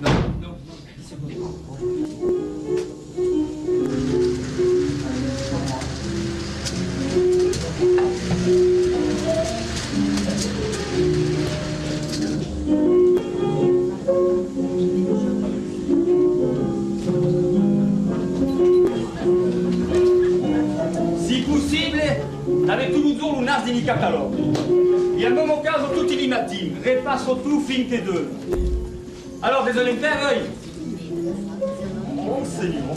Non, non, non. Si possibile, avete un lunar di catalogo. E al mesmo caso tutti i mattini, ripasso tu finché due. Alors, désolé de faire, oui. Oh, Seigneur.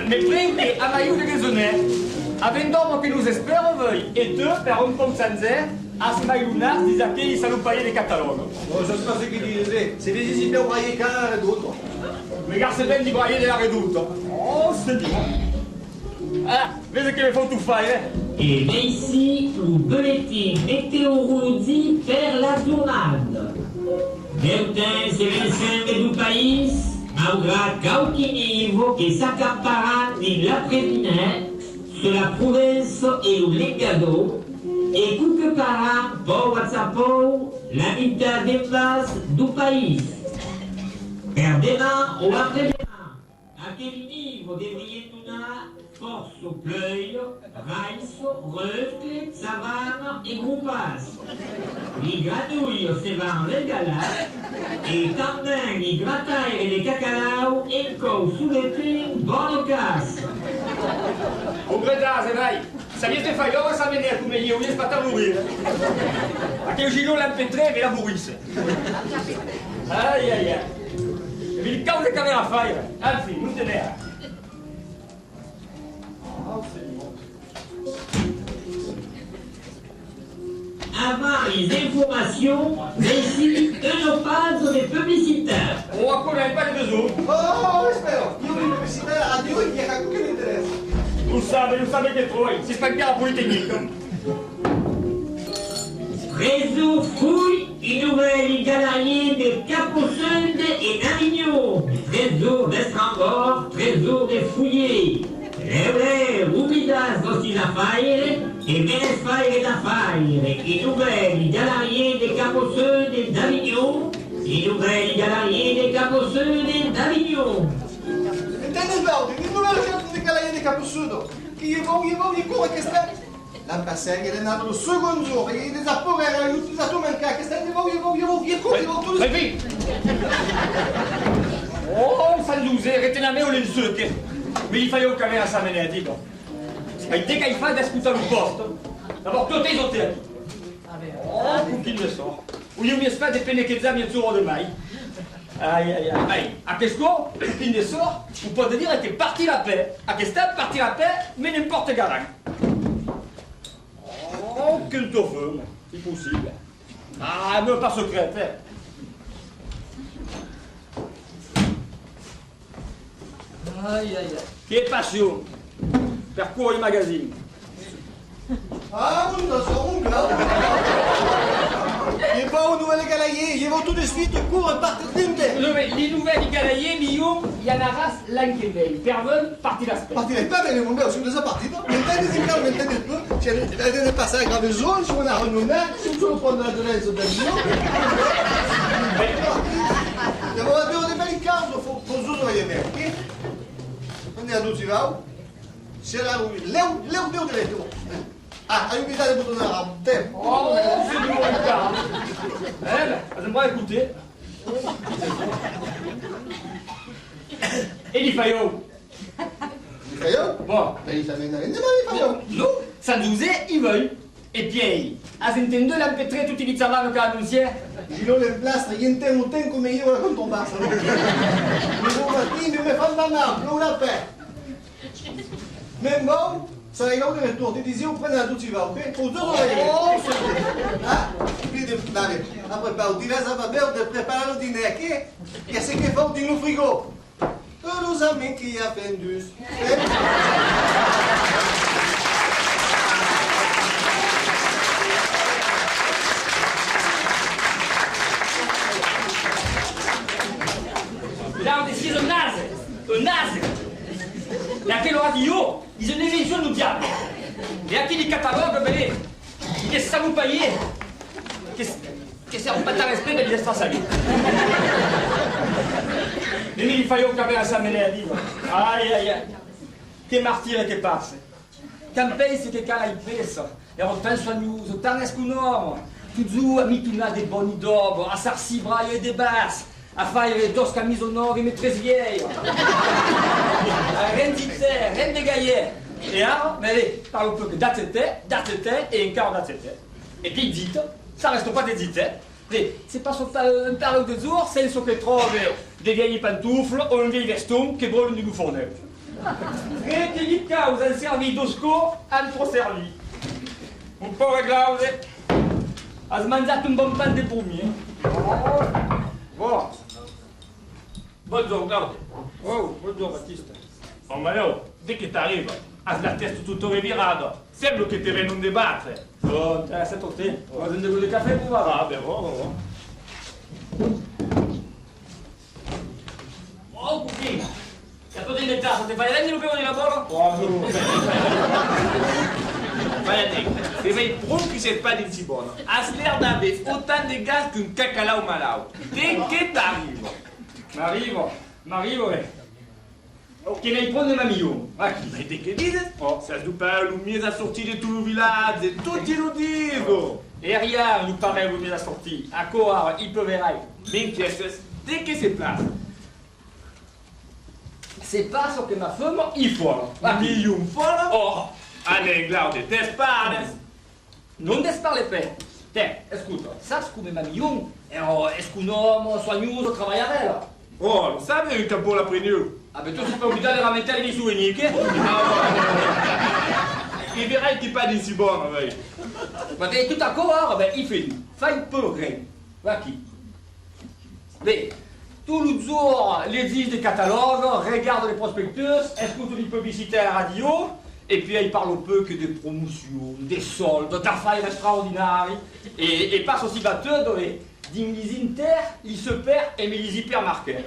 Mais prende a mai de raisonner. Avendo che nous espero voi, e tu, per un consanze, as mai lunar di aquelli salupaie de catalogo. Oh, je sais pas ce qu'il disait. C'est des hésitants braillés qu'un et d'autres. Regarde, c'est bien di braille de la redoute. Oh, Seigneur. Ah, vedi che mi fa tu fare, Et bien ici, le bulletin météorologie per la journée. Vertens e vencendo do país, malgrado cautinivo que s'accapara di la préviner sur la province et le legado, et que para por WhatsApp la mitad des places du país. Per demain ou après-demain, à quel niveau devriez donner force au pleuil, raïs, reflet, savane et groupas. Les granouilles se van régaler et quand même les gratailles et les cacalao encore sous le thé, bonne casse. O gredase, vai! Sapete fare ora sa venire come io è fatta morire. A che giro l'MP3 ve la burrisse. Ai ai ai. Il cavolo che aveva a fare. Anzi, non te ne ha. Avant les informations, voici une page de publicitaire. Oh, ancora il pane de zoo. Oh, espera. Io vi pubblicità a Dio e a che mi interessa. Non sabe che poi. Si spaghiamo Politecnico. Réseau fouille une nouvelle galerie de Caposunde et d'Avignon. Trésor d'Estrambord, trésor de Fouillé. Rebre, Rubidas aussi la faire et Ménesfaire la faire. Et nouvelle galerie de Caposunde et d'Avignon. Et nouvelle galerie de Caposunde et d'Avignon. Entende, Valdo? E non è certo di calaia di Capussudo. Che io voglio come che sta. La passaglia è nata lo secondo giorno e i zappori erano utilizzato manca che sta io voglio tutto. Vai vite. Oh, San Giuse, retename o lenzuche. Mi fai un camera sa menetico. E te che hai fatto ascoltare un posto? D'abord, tu t'es hotel. Oh, con chi ne so. Io mi aspetto e penne che zammi il suo mai. Aïe, aïe, aïe. Aïe. À qu'est-ce qu'on, il ne sort, vous pouvez dire que parti la paix. À qu'est-ce que parti la paix, mais n'importe garant. Oh, quel tofu, c'est possible. Ah, mais pas secret, Aïe, aïe, aïe. Che passion. Percorre il magazine. Ah, non lo so, un grado. E poi nouvelle galerie, je vais tout de suite cours et partir d'Inde. Les nouvelles galeries, Lyon, Yanaras, Lankevel. Perven, parti l'aspect. Partire pas bene, mon bello, sono già partito. Mentende di calmo, mentende il tuo. C'è da passare a grave zone, ci vuole una renommée, se tu lo prendo la dolenza del mio. Devo avere dei belli casi, forzoso vai a me, ok? Quindi a tutti va. C'era lui, Leo diretto. Ah, hai invitato il bottone arabe, te. Oh, c'est du bon cas. Eh, j'aimerais écouter. E Di Fayot. Di Fayot? Bon. Devi sapere, andiamo a Di Fayot. No, San Giuse, i veulent. E Piei, has entendu l'MP3 utilizzavano che annunziare? Giro le plastre, niente un tempo come io con ton basta. Mi mattino mi fanno male, non la pe. Même bon, ça est là où le retour. Tu disais, on prend la douce, tu vas, ok? Pour deux oreilles. Oh, c'est Ah, puis de, allez, après, par où tu vas, ça va bien de préparer le dîner, ok? Il y a ce qu'il faut dans le frigo. Tous nos amis qui a fait du. Là, on décide un naze. Un naze. E a che l'ora di io, bisogna invenzione un diavolo. Et à qui les catalogues, ben, qu'est-ce que ça vous paye? Qu'est-ce que ça vous pas de respect de laisser ça vie? Mais il fallait au cabine à sa mêlée à dire. Aïe, aïe, aïe. Che martire che passa. Quand pensi che cara il peso, e ho penso a news, tant est qu'un homme, tu giù a mituna dei boni dopo, a sarsi braio e de basse, a fare dos camiso nuove e tre vieille. Rendi gaillet. Et alors, mais allez, parle un peu que d'atete et encore d'atete. Et puis dites, ça reste pas des dites. C'est pas un parle de jour, c'est ce que trouve des vieilles pantoufles ou un vieil veston che brûle du fourneau. E che gli causa il servito sco altro servi. Un po' Claude ha mangiato un buon pan di pommier. Oh. Buongiorno Claude. Oh, buongiorno Battista. Oh ma no, dès che t'arrives, hai la testa tutto rivirato. Sembra che ti viene un dibattere. Oh, c'est ton thé. On va donner un goût de café pour voir. Ah, ben bon. Oh, Cucchino. E tu in casa, ti fai rendi lo prima di lavoro? Vai a dire, se vai pronto che sei pas di cibono. Has l'air d'avoir autant de gaz qu'un cacalao malao. Dès che t'arrives. M'arrivo, che ne prende ma mio. Ma dès che dices, ça se pas le mieux assorti de tout le village, et tutti lo dico. E rien nous paraît vous bien assorti. A quoi, il peut verrai. Minchestes, dès que c'est place. C'est pas ce que ma femme, il faut. Million follow? Oh, allez Claude, te spares. Non desparle per. Te, ascolta, sai come ma mio? Est-ce qu'un homme soignoso travaillerait? Oh, lo sai che capo la prenu? Ah ben tu sei pas obligé de ramener les souvenirs, che? Il verrai che pas di cibono, vai. Ma t'es tout d'accord? Ben il fait du. Fai un peu grain. Va qui? Ben, tout le jour, les disent des catalogues, regarde les prospectus, écoute les publicités à la radio, et puis il parle un peu que des promotions, des soldes, d'affaires extraordinaires, et passe aussi batteur dans les inter, les super et les hypermarchés.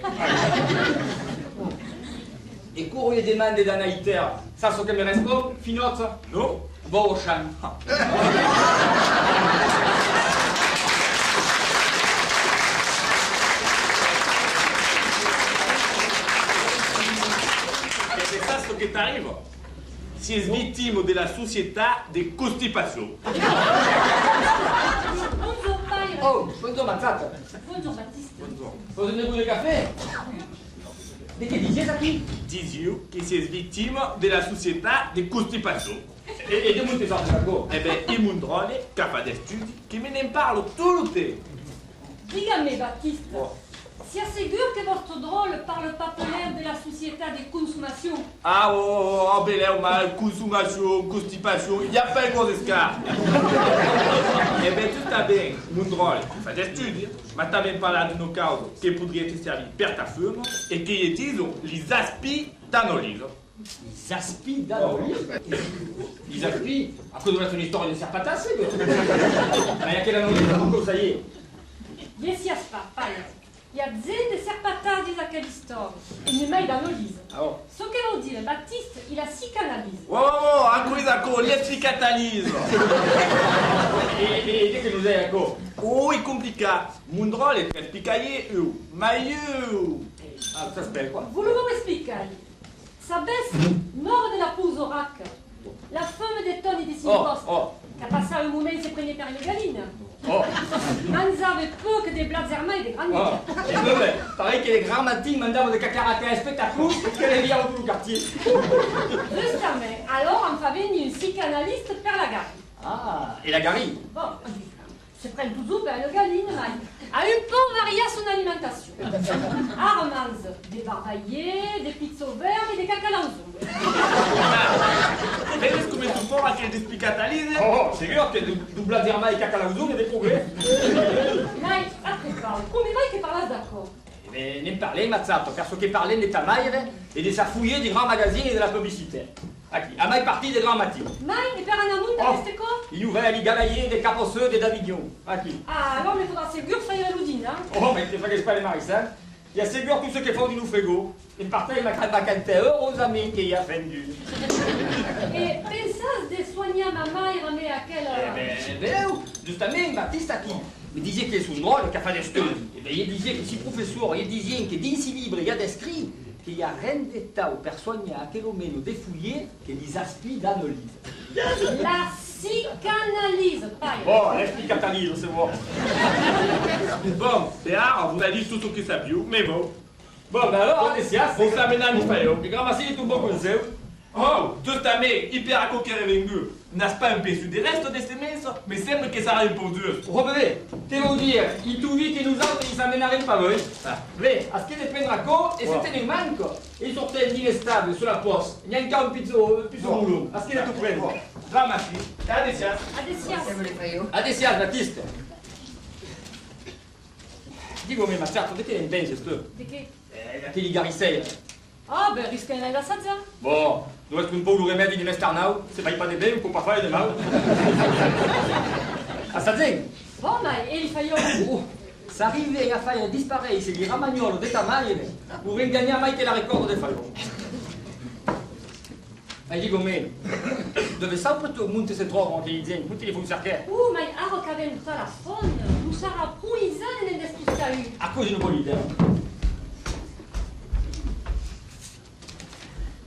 Et courrier demande d'anaïter, ça ce que me répond, finote? Non? Bon au champ. C'est ça ce qui t'arrive. Si es victime de la société de constipation. Bonjour, Paille. Oh, bonjour Mazzata. Bonjour, Baptiste. Vous donnez vous de café? Mais che dice ça qui? Dis-you que si es victime de la société de constipation. Et de monter ça de go. Eh ben, il m'ont drôle, capable d'études, qui me parle tout le temps. Dígame, Baptiste, Oh. si assegure que votre drôle parle pas clair de la société de consommation. Ah, beleu, mal, consommation, constipation, il n'y a pas de gros escar. Eh bien, tout está bien, mon drôle, fais des études, mais tu avais parlé de nos causes qui pourraient te servir per ta femme et qui utilisent les aspis d'anolyse. Les aspis d'anolyse? Les aspis? A cause de une histoire de serpatasse? Ma il y a quelle anolyse? Ça y est. Jesias pas, Paille. Il y a des serpatades daquela histoire, e ne mai d'analyse. Ah bon? Ce que veut dire, Baptiste, il a psychanalyse. Oh, a coisa com l'explicatalise. Et dès que nous est d'accord. Oh, è complicato. Mon drôle est très picaillé, mais Ah, ça s'appelle quoi? Vous le expliquer. Sa baisse, nord de la Pouzorac, la femme des tonnes et des Simpostes, qui a passé un moment se prenait per une galine. Oh! Mangiava peu que des blazzermans et des granits. Oh! Et non, mais pareil que les grands matins mandavano des cacaraca spectacles que les via tout le quartier. Justement, alors on fait venir un psychanalyste per la gare. Ah! Et la Gary? Bon, se prend toujours per le galine, mais a un peu varié son alimentation. Armanz, des barbaillés, des pizzos verts et des cacalanzons. Vedi come tu fai anche l'explicatalise? Oh, c'est sûr que du blazerma et cacalazou, il y a des progrès. Mais, après parle, come mai che parlas d'accord? Mais ne parlez, Mazzato, parce que parler n'est pas maire et de s'affouiller des grands magazines et de la publicité. A mai parti des grands matins. Mai, e per Anamunt, Oh. queste cose? Il ouvrait les galaillers, des caposseux, des davidions. Aquí. Ah, alors il faudra ségur faire l'udine, hein? Oh, mais c'est pas que je parle des marissans. Il y a ségur tous ceux qui font du nouffego. Ils partaient ma crête vacante aux amis qui y a fendu. Et pensas de soigner ma giustamente Battista chi? Mi dice che sul ruolo che fa dei studi. E beh, io dice che si professore, io dice che in si libri, il y a descrit qu'il y a rien d'état aux personnes à meno défouillées che li aspi d'analyse. La psychanalyse, pareil. Bon, l'explicatalise, c'est bon. Bon, Béard, vous avez dit tout ce que ça più, mais bon. Bon, ben alors, Adesias, Vous savez, Nani Fayo. che gramassi tu bon conseil. Oh, giustamente, il Peraco che è venuto n'a pas un peso del resto de este mese, mais sembra che sarà un po' giusto. Robert, te devo dire, i tuvi che nous autres, ils s'amèneraient pas voi. Beh, a ce che ne prendra co, e se te ne manco, e i sortelli inestabili sulla posta, neanche un pizzo mulo. A ce che ne tu prendi? Dramati, adesso. Adesias. Adesias, Battista. Dico me, ma certo, che te ne pensi, sto? De che? Che li garisei. Ah, ben, risquerai da assaggiare. Bon, dovresti un po' il remedio di Mestarnau, se fai pas de bene, può pas fare de mal. Assaggiamo. Bon, ma e li fai io? Se arrivi a fare disparaître gli ramagnolo di tamaglie, vorrei gagnare mai che la ricordo del fallo. E dico me, dove sempre tu monti se trovano che i zeni, tutti li fanno cercare. Ma aro che avem tutta la fon, nu sarà puisane nel despustaiu. A cosa non vuoi dire?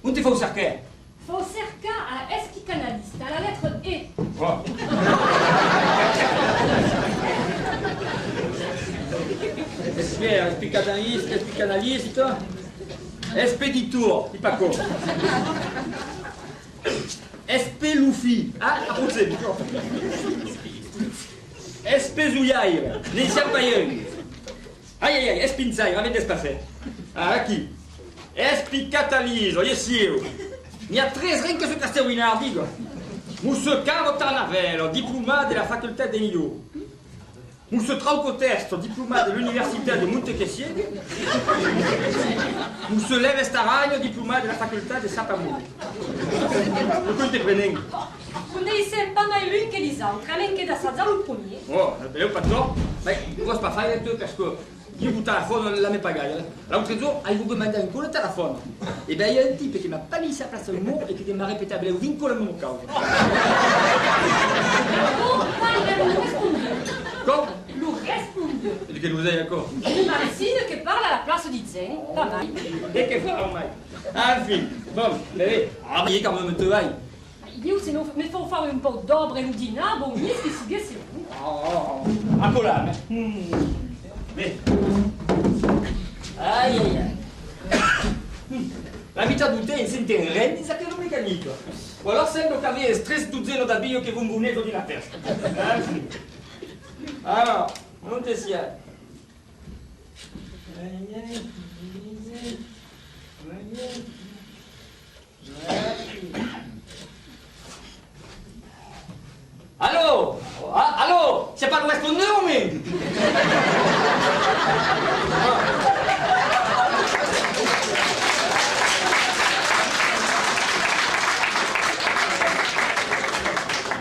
Non ti fanno cercare. Faut cerca a espicanaliste, à la lettre E. Oh. Espera, espicanalista, espeditor, di Paco. Espelufi, appunto. Espezuiaire, nem champagne. Ai, espinzaire, avete spazio. Ah, aqui. Espicataliso, yes io. Mi ha 13 rien que ce Castelvinard, dico. Mousse Caro Tarnavello, diplômé de la faculté de Nio. Mousse Trauco Testo, diplômé de l'université de Montecchessier. Mousse Leve Staragno, diplômé de la faculté de Sapamou. Pourquoi te prenen? Unde i sempre mai lui che li sau, cremen che da assaggiare il premier. Oh, eu pas tort. Mais posso pas faire deux parce que io il téléphone la m'est pas gagné. L'autre jour, il vous demandait un coup le téléphone. Et bien, il y a un type qui m'a pas mis sa place au mot et qui m'a répété à Bléou, vincolo mon cause. Oh, ma il lui risponde. Comme? Lui risponde. Et que vous avez encore? Une Maricine che parla alla place di Zen, pas mal. Et que faire, mai? Enfin, bon, mais, ah, mais il est quand même un travail. Io se non mi fa fare un po' d'opera e l'udina, bon, mi spieghi se tu. Oh, a colare. Mais, aïe, aïe, aïe. La vita d'un te sente in rendi sa che non meccanica. O allora sembra che avete stress tuzzeno da bio che un buneto di la testa. Allora, non te sia. Allô? Allô? C'est pas le répondeur, mais...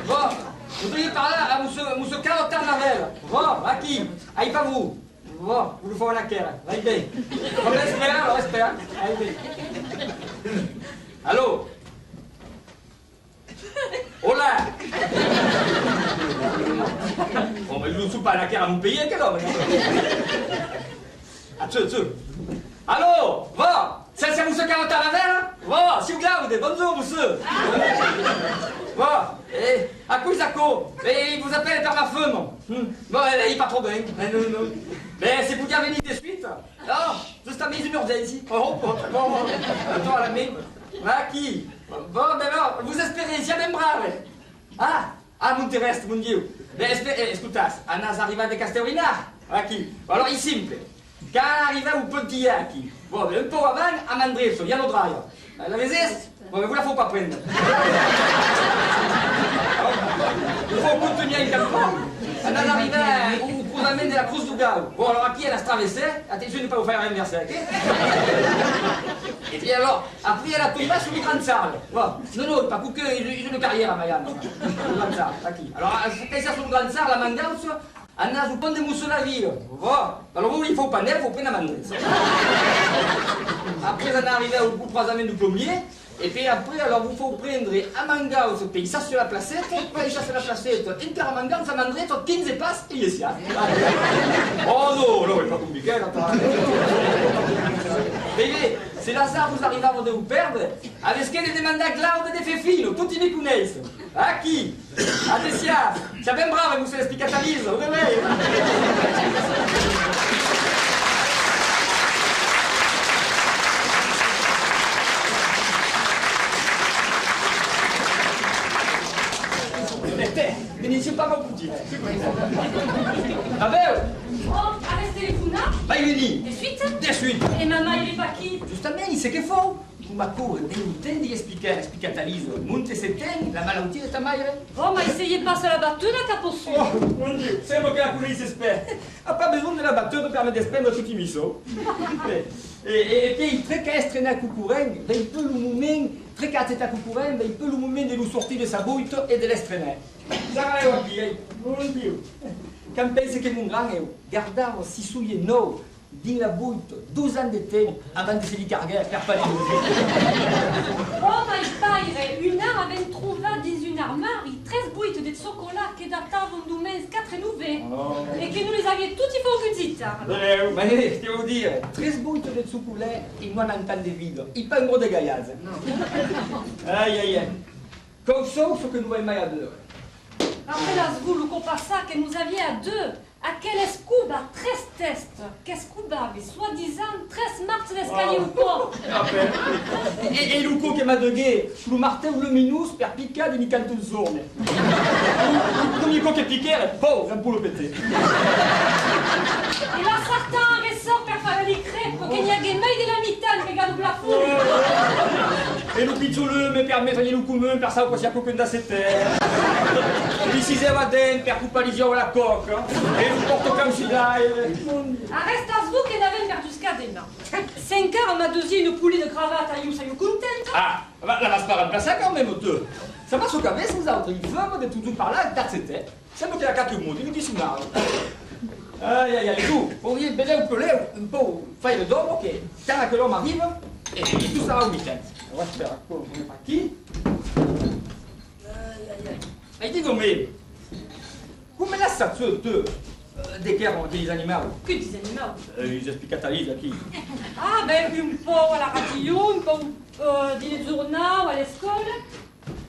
Bon, vous devriez parler à monsieur Carlo Tarnavel. Bon, à qui? Allez, pas vous. Bon, vous le faites la guerre. Allez, bien. On l'espère, on l'espère. Allez, bien. Allô? Hola! Oh, ma non so pas la chiara non paye che roba! Ah, tu. Allô? Va! Se siamo su carota la vera? Va! Si Claude, bonjour, monsieur! Va! À quoi ça court? Il vous appelle par ma femme! Bon, il est pas trop bien. Non. Mais c'est pour dire venir de suite? Non, juste à mes emergency. Oh, attends, à la main. Ah, qui? Bon, alors, vous espérez, sia ben brave. Ah, mon terrestre, mon Dieu. Mais escutas, Anas arriva de Castelvinard. Aqui. Alors, è simple. Quand arriva au petit aqui. Bon, un peu avant, a Mandresso, via l'odraio. La vezes? Bon, mais vous la faut pas prendre. Il faut contenir un campement. Anas arriva au cruzamento de la Cruz do Galo. Bon, alors, aqui, elle a traversé. Attention de ne pas vous faire inverser, ok? Et puis alors, après elle a tombé sur les grandes salles. Non, pas pour que ils ont une carrière à Miami. Les grandes salles, aquí. Alors, quand ça sur les grandes salles, la manganza, on a un pont de mousse la ville. Alors, vous, il faut pas neuf, il faut prendre la manganza. Après, on est arrivé au croisement du plombier. Et puis après, alors vous faut prendre un manga au pays, ça sur la placette, après ça sur la placette, inter manga, ça mandrait 15 passes et yes, oh non, non, c'est pas compliqué, là, mais c'est l'hasard, vous arrivez de vous perdre, avec ce qu'elle demande à Claude de Fefino, tutti mi connaissent. À qui? A Tessia, c'est bien brave, vous se l'explique à Talise, vous voyez. Venite pas mon petit. Ah ben Oh, arrêtez les founas. vai venire. De suite? De suite. Et maman, il est pas qui? Giustamente, sai che fa? Ma come, devi spiegare a Lisa, monte setteni, la malattia di tua madre? Oh, ma essayez pas sur la battuta, capossu. Oh, mon Dieu, sembra che la police espère. Ha pas besoin de la battuta per me spendere tutti i miei soldi. E poi, tre che estrena a cucureng, ben peu le moment, tre che a cucureng, ben peu le moment de lui sortir de sa boite e dell'estrener. Sarà io qui, mon Dieu. Quand pensi che mon grand io, guardavo si suglie no, din la buito, 12 ans de temps avant de se li carguer per pas les Oh, ma il paire, une heure avait trouvé dans une armoire, 13 bouites de chocolat qui datavam d'un mes 4 nouveaux, et que nous les avions toutes fait une guitare. Ma ti devo dire, 13 buite de chocolat in 90 de vide, il pas un gros de gaillaz. Aïe aïe aïe. Comme ça, il faut que nous voyons mai à deux. Après la zvoul qu'on passa que nous avions à deux, à quel escuba 13 tests, qu'escuba avait soi-disant 13 marches d'escalier ou pas. E Luco che m'a donné le martello luminous per piccare di canto zone. L'unico che piccare, pauvre, un po' le pété. Et là, certains ressort per fare les crêpes, che n'y a che mai de la mitad, regarde le plafond. E lo picciolo mi permette di lucumeux per sa quasi a coquin da sette. Di siseva den per cupalizio la coca. E lo porto comme si dai. Arrête à vous qu'elle avait perdu jusqu'à demain. 5 heures, m'a dosé une poulie de cravate à you, ça you contente. Ah, la vas pas remplacer quand même, deux. Ça va sur cabeça, vous avez une femme de tout par là, t'as c'était. C'est moi qui a cacché au monde, il me dit sous marre. Aïe aïe aïe, tu, pour dire, belle un peu, fai le domo, ok. Tant que l'homme arrive, et tout ça va au week-end. On va se faire un peu, on est parti. Aïe aïe aïe. E dico me, come la stazione tu, dichiarano degli animali? Que des animaux. Gli spiegatelli da chi? Ah, ben, un po' à la radio, un po' dans les journaux, à l'école.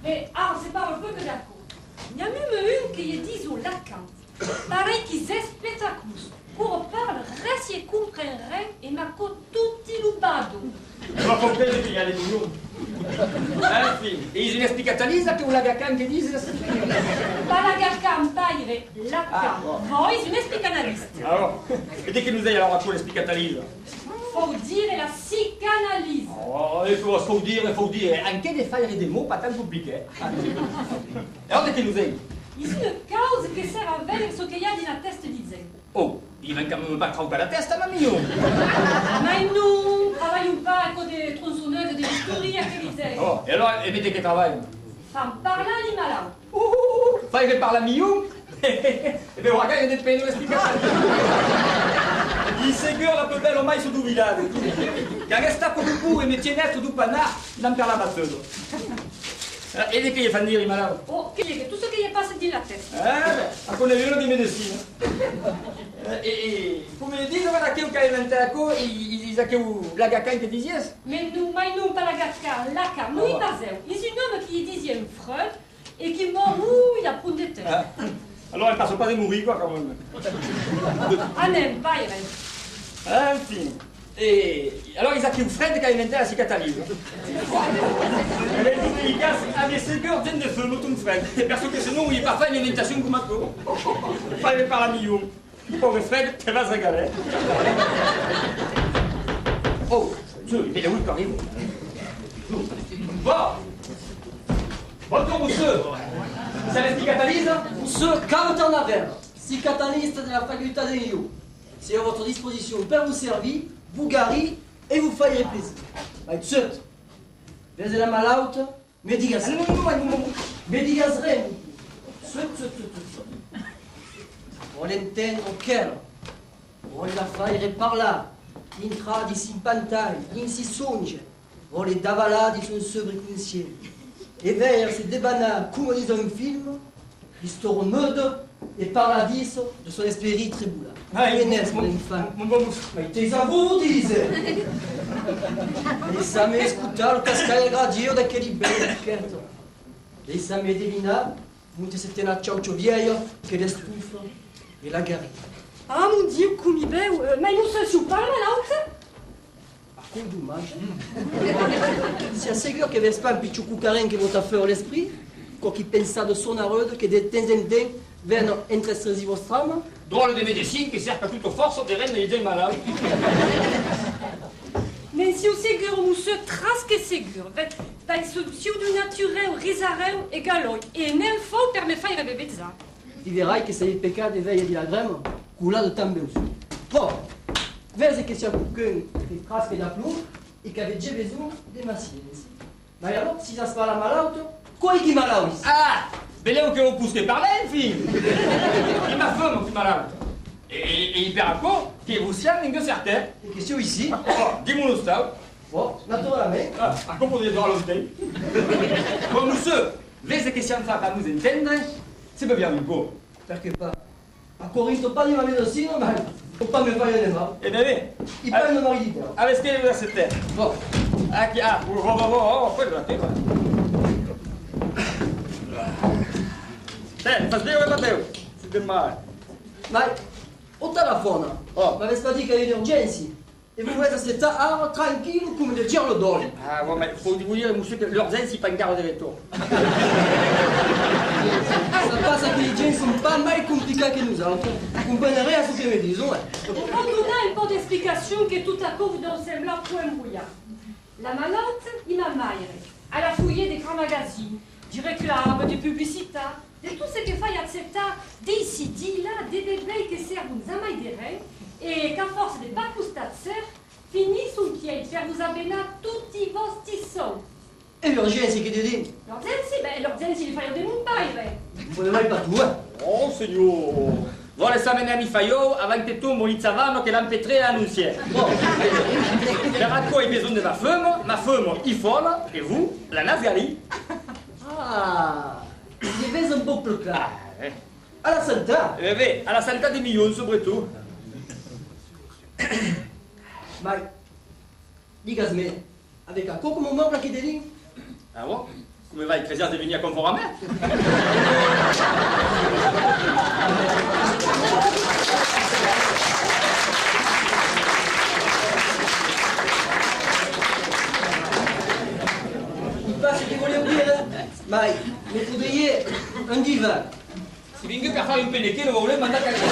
Mais, ah, c'est pas un peu que d'accord. Il y a même une qui est dit au lacan. Pareil qu'ils est spectaculus. Pour parle, reste et comprendrait et m'a tutti lubado. Ma comprende che gli ha le coglioni. Sì. E gli spiegatelli che un lagacan che dice? Pas la garcam, paire, lacan. Voi, une psychanalyste. Alors, e di che nous hai alors a le spiegatelli? Faut dire la psychanalyse. Oh, il faut dire. Anche di fare dei mots pas tant compliqués. E ora che nous hai? C'est une cause qui sert à voir ce qu'il y a dans la teste disait. Oh, il va quand même pas tromper la testa, mamio. Mais nous, travaillons pas à cause des tronçonneuses et des bistouri à qu'elle disait. Oh, e allora, e mettez che travaille? Femme parlant, les malins. Fai par la mio? E beh, guarda che dipende le spiegazioni. Il sicuro la più bella mai su due villaggi. Che resta come tu e mi tiene su due panà, non per la battuta. E di che gli fanno dire i malati? Oh, che è tutto che gli passa di la testa. Beh, a con le di medicina. E come dico, guarda che un caimentaco, il che la gacan che disies? Mais nous, pas la garca, la car, nous, il basait. Il y a un homme qui disait une Freud et qui mort, il a pris des têtes. Alors, elle passe pas de mourir, quoi, quand même. Ah, n'aime pas, il reste. Enfin. E allora il che un freddo che inventa la cicatrice. E le efficace avec ce cœur d'un de feu, non un freddo. Parce que sinon il pas fait une invitation comme moi. Fallait par la million. Pauvre Fred, tu vas se régaler. Oh, Dieu, il est où quand même? Bon. Bonjour, monsieur. Ça les cicatrices? Monsieur Quentin Laverne, psychanalyste de la faculté de Lyon. C'est à votre disposition pour vous servir, vous garer et vous faire plaisir. Vai tut. Vezi la malauta, me digas. Me digas re. Tut. On entende o quero. On la faire par là. Intra di simpantai, in si songe. Oh, les davalades, ils sont sobre et conscients. Et vers ces débats comme dans un film, l'histoire meude et paradis de son esprit triboula. Enes, mon enfant. Mais t'es à vous, disait. Et ça m'écouta le cascaille gradio d'aquel bel quête. Et ça m'édelina, vous c'était la ciao vieille, que l'estouffe et la guerre. Ah mon Dieu, come beu, ma non se su pas la Par contre, dommage. Si assegure que vez pas un petit cucarin qui va faire l'esprit, quoi qu'il pensa de son arreude, que de temps en temps viennent entrestresi votre âme. Drôle de médecine qui sert à toute force des reines et des malades. Mais si o seguro monsieur trasque seguro, vai solution du naturel, risarel et galoi, et nem faut per me faire bebezza. Tu verras que c'est le pécat de veille de la grême, coula de tambe aussi. Bon, vez que c'est un cucain qui trasque d'aplomb et qui avait déjà besoin de ma science. Mais alors, si ça se passe la malade, quoi est-ce qui est malade? Ah, beleu que vous poussez par là, fille. Il m'a fait, mon petit malade. Et il perd à quoi? Qui vous sien, une certaine. Des questions ici. Oh, dis-moi le stade. Bon, naturellement. Ah, à quoi vous êtes dans l'hôtel? Bon, monsieur, les questions ça à nous entendre, c'est bien un peu. Perché pas? A Corinto pas di ma medicina, ma non pas me fare le mal. Eh bien, Il parle de maridita. avec ce qu'il vous a cette Bon, poi la teva. Faz bem ou Matteo? Se tem mais. ma o telefono. Oh. Ma avete pas dit qu'il y avait une urgence. Et vous pouvez rester tranquille comme de dire le don. Ah, bon, mais faut vous dire, monsieur, que l'urgence, c'est pas une garde de retour. Ça passe que les gens sont pas mal compliqués que nous autres. Vous comprenez rien à ce que me disent, ouais. On donne un peu d'explication que tout à coup vous dans ce blanc point brouillard. La malade, il m'a maillé. Elle a fouillé des grands magazines, des réclames, des publicités, de tout ce que faille accepter d'ici, là, des bébés qui servent nous amaïderaient, et qu'à force de pas coustat de serre, finissent un pied de faire vous abéna tutti vostri soldi. Et l'urgence, c'est que tu dis. L'urgence, il fallait de mon paille. Vous ne voyez pas tout, hein. Oh, signor. Vuole esaminare mi faio avanti tu molizavano che l'ampetre annunziè. Bon, Per a quoi il besoin de ma femme, il folle, et vous, la naziali. ah, je vais un peu plus clair. À la santé. Eh beh, alla sanità di milioni, soprattutto. Ma, digas-me, avec un coco moment là qui te dit. Ah bon? Come vai, Cresias de venire conforme a me? Il passe ce qu'il voulait dire, hein. Mais il faudrait un divan. Si vengo per fare un penneché, lo volevo mandare a casa.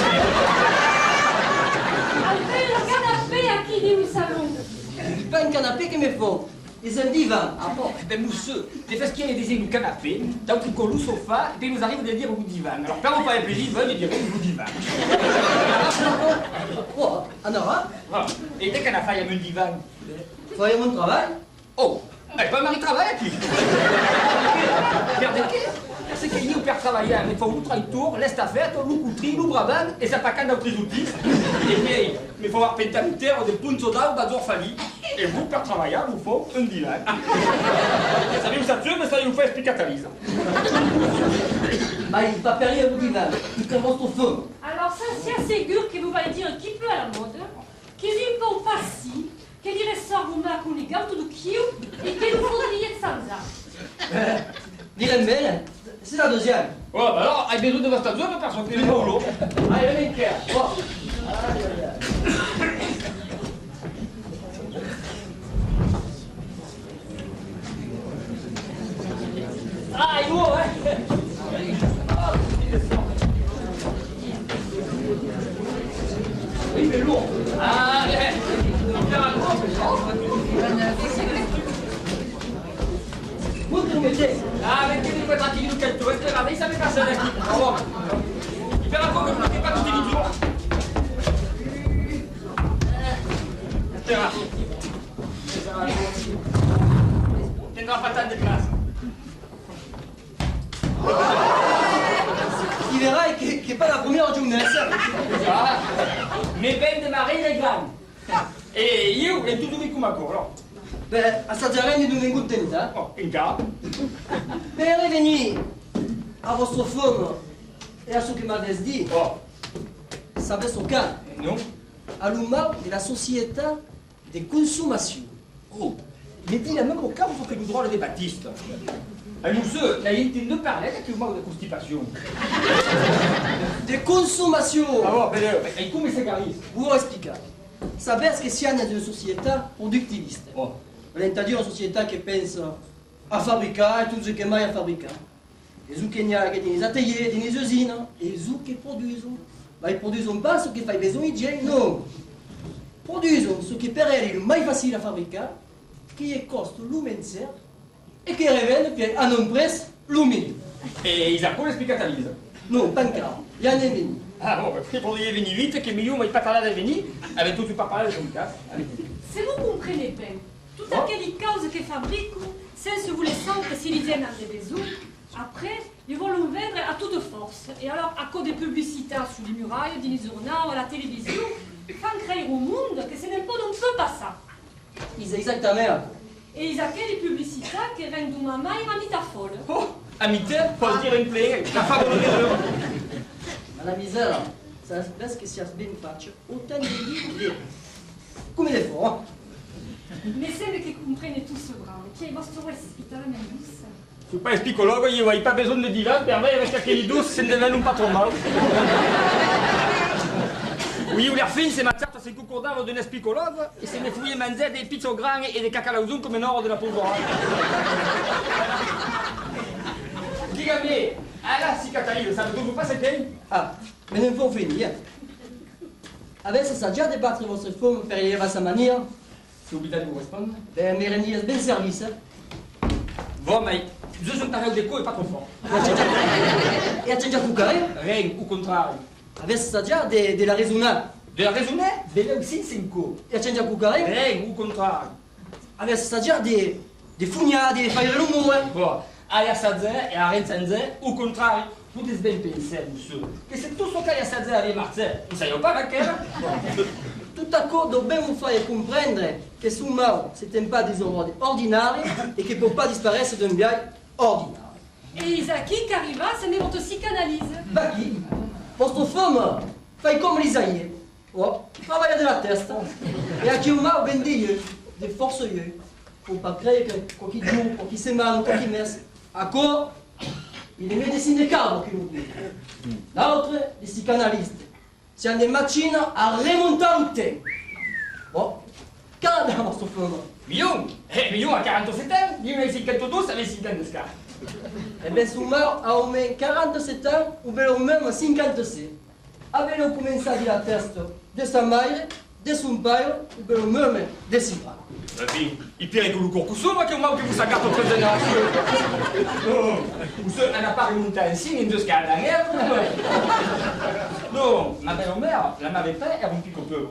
Après le canapé à qui dit le salon. C'est pas un canapé que me font, c'est un divan. Ah bon? Ben, monsieur, des fois qu'il y a des du canapé, donc il colle au sofa, et puis il nous arrive de dire au divan. Alors, quand on fait plaisir, il veut dire au divan. Oh, alors, Ah, et dès qu'on a fait un divan, faire mon travail. oh, mais pas Marie travaille qui? Regardez qui? C'est qu'il y a per travailler, mais il faut outre un tour, laisse ta fête, l'ou coutri, l'ou braban, et ça pas qu'un d'autres outils. Et puis, il faut avoir pentamitaire de punto d'au bazor famille. Et vous, per travailler, vous faut un divan. Ça savez où ça tue, mais ça vous fait explicatalise. Mais il va perdre le divan. Il commence au feu. Alors ça, c'est assez sûr que vous allez dire un petit peu à la mode, qu'ils ne font pas si, que li ressort vous marque un gato do kill et que vous faudriez de sansa. Direi c'est la deuxième. Oh, bah alors, hai besoin de votre zone, personne qui est au boulot. Allez, venez, bon. Aïe, aïe, aïe. Ah, il est lourd, hein? Il fait lourd. Ah, Montre le métier. ah, mettez les points tranquilles, nous quelques tours, regardez, ça fait passer là. Au revoir. Il fait un peu que vous n'avez pas tous les jours. Tiens. Tendra pas tant de place. Il verra qu'il n'est pas la première journée. Ah, mais ben démarrer les grammes. Et io, è tutto qui come ancora. Ben, assaggiarem di un contenta. Oh, encara. Per revenir a vostre femme et à ce que m'avez dit, Oh, savez ce cas, non. à l'humain de la société de consommation. Oh, mais dis la même au cas où il faut que nous droits des baptistes. Et nous, ceux, la gente ne parlait que du mal de constipation. De consommation. Ah bon, mais come si capisce? Vous expliquer. Savez que siamo in una società produttiviste. Oh, C'est-à-dire une société qui pense à fabriquer tout ce qu'il y a à fabriquer. Les gens qui ont des ateliers, des usines, et les gens qui produisent. Mais ils ne produisent pas ce qui fait besoin d'hygiène, non. Ils produisent ce qui est le plus facile à fabriquer, qui est coste le moins cher, et qui revend à un prix le minimum. et ils ont l'explicatalise. Non, pas encore. Il y en a une. Ah bon, il faudrait venir vite, que milieu m'a pas parlé de venir, avec tout tu pas parlé de son cas. Se vous comprenez bien, toutes aquelles causes che fabriquent, senza vous laissant que s'ils viennent en des besoins, après, ils vont le vendre à toute force. Et alors, à cause des publicités sur les murailles, des journaux, à la télévision, font créer au monde que ce n'est pas un peu pas ça. Ils exactement. Et ils ont des publicités qui rendent maman et mamie ta folle. Oh, amitié, faut le dire en plein, la femme de l'heure. Ma la misère, ça se passe que si elle se bien faccia, autant de livres, come le fa? Mais celles qui comprennent tout ce grand, qui est vostro ospitale nel bus. Je ne suis pas un psychologue, il n'y a pas besoin de divan, per me, avec quelques douce, c'est devenu pas trop mal. Oui, ou l'air fin, c'est ma tarte, c'est concordable d'un psychologue, et c'est mes fouilles manzer des pizzas grands et des cacalauzons comme un ordre de la pauvre. Dígame, alors si Catalina, ça ne vous pas c'est quel? Ah, mais non faut finir. Avesse sa già débattre votre femme per arriver à sa manière? C'est obligé de vous répondre. Ben, mi rendi ben service. Bon, mais je suis un taré de co et pas trop fort. E a già cucare? Rien, au contraire. Avesse sa già de la raisonner. De la raisonner, de là aussi, c'est un co. E a già cucare? Rien, au contraire. Avesse sa già de fugna, de fare l'umore. Bon, allez à Sadze et à Rensanze, au contraire, vous devez bien penser, monsieur, que c'est tout ce qu'il y a à Sadze avec Martin. Vous savez pas laquelle? Tout à coup, dobbiamo fare comprendere che sul mao c'est un pas des ordres ordinaires et qu'il ne peut pas disparaître d'un bien ordinaire. Et Isaki qui arriva, ce n'est votre psychanalyse. Bah qui? Vostre femme fait comme l'Isaïe. Oh, travaille de la tête. Et à qui au mao ben des forceux. Pour pas créer que qualche jour, qualche semaine, qualche messe. À quoi? Il est médecine de cadre qui nous dit. L'autre, les psychanalystes. C'est des machines à remonter le temps. Bon, quand dans votre femme? Million à 47 ans, Million à 52, avec 50 scar. Eh bien, son mort a au moins 47 ans, ou bien au même 57. Avait commencé à dire la teste de sa mère, de son père, ou bien au même de ses parents. Il pire que le cours moi, que moi, que vous sa carte autre génération. Non, vous on n'a pas remonté ainsi, ni de ce qu'à la guerre. Non, ma belle-mère, la m'avait fait, elle rompt un peu.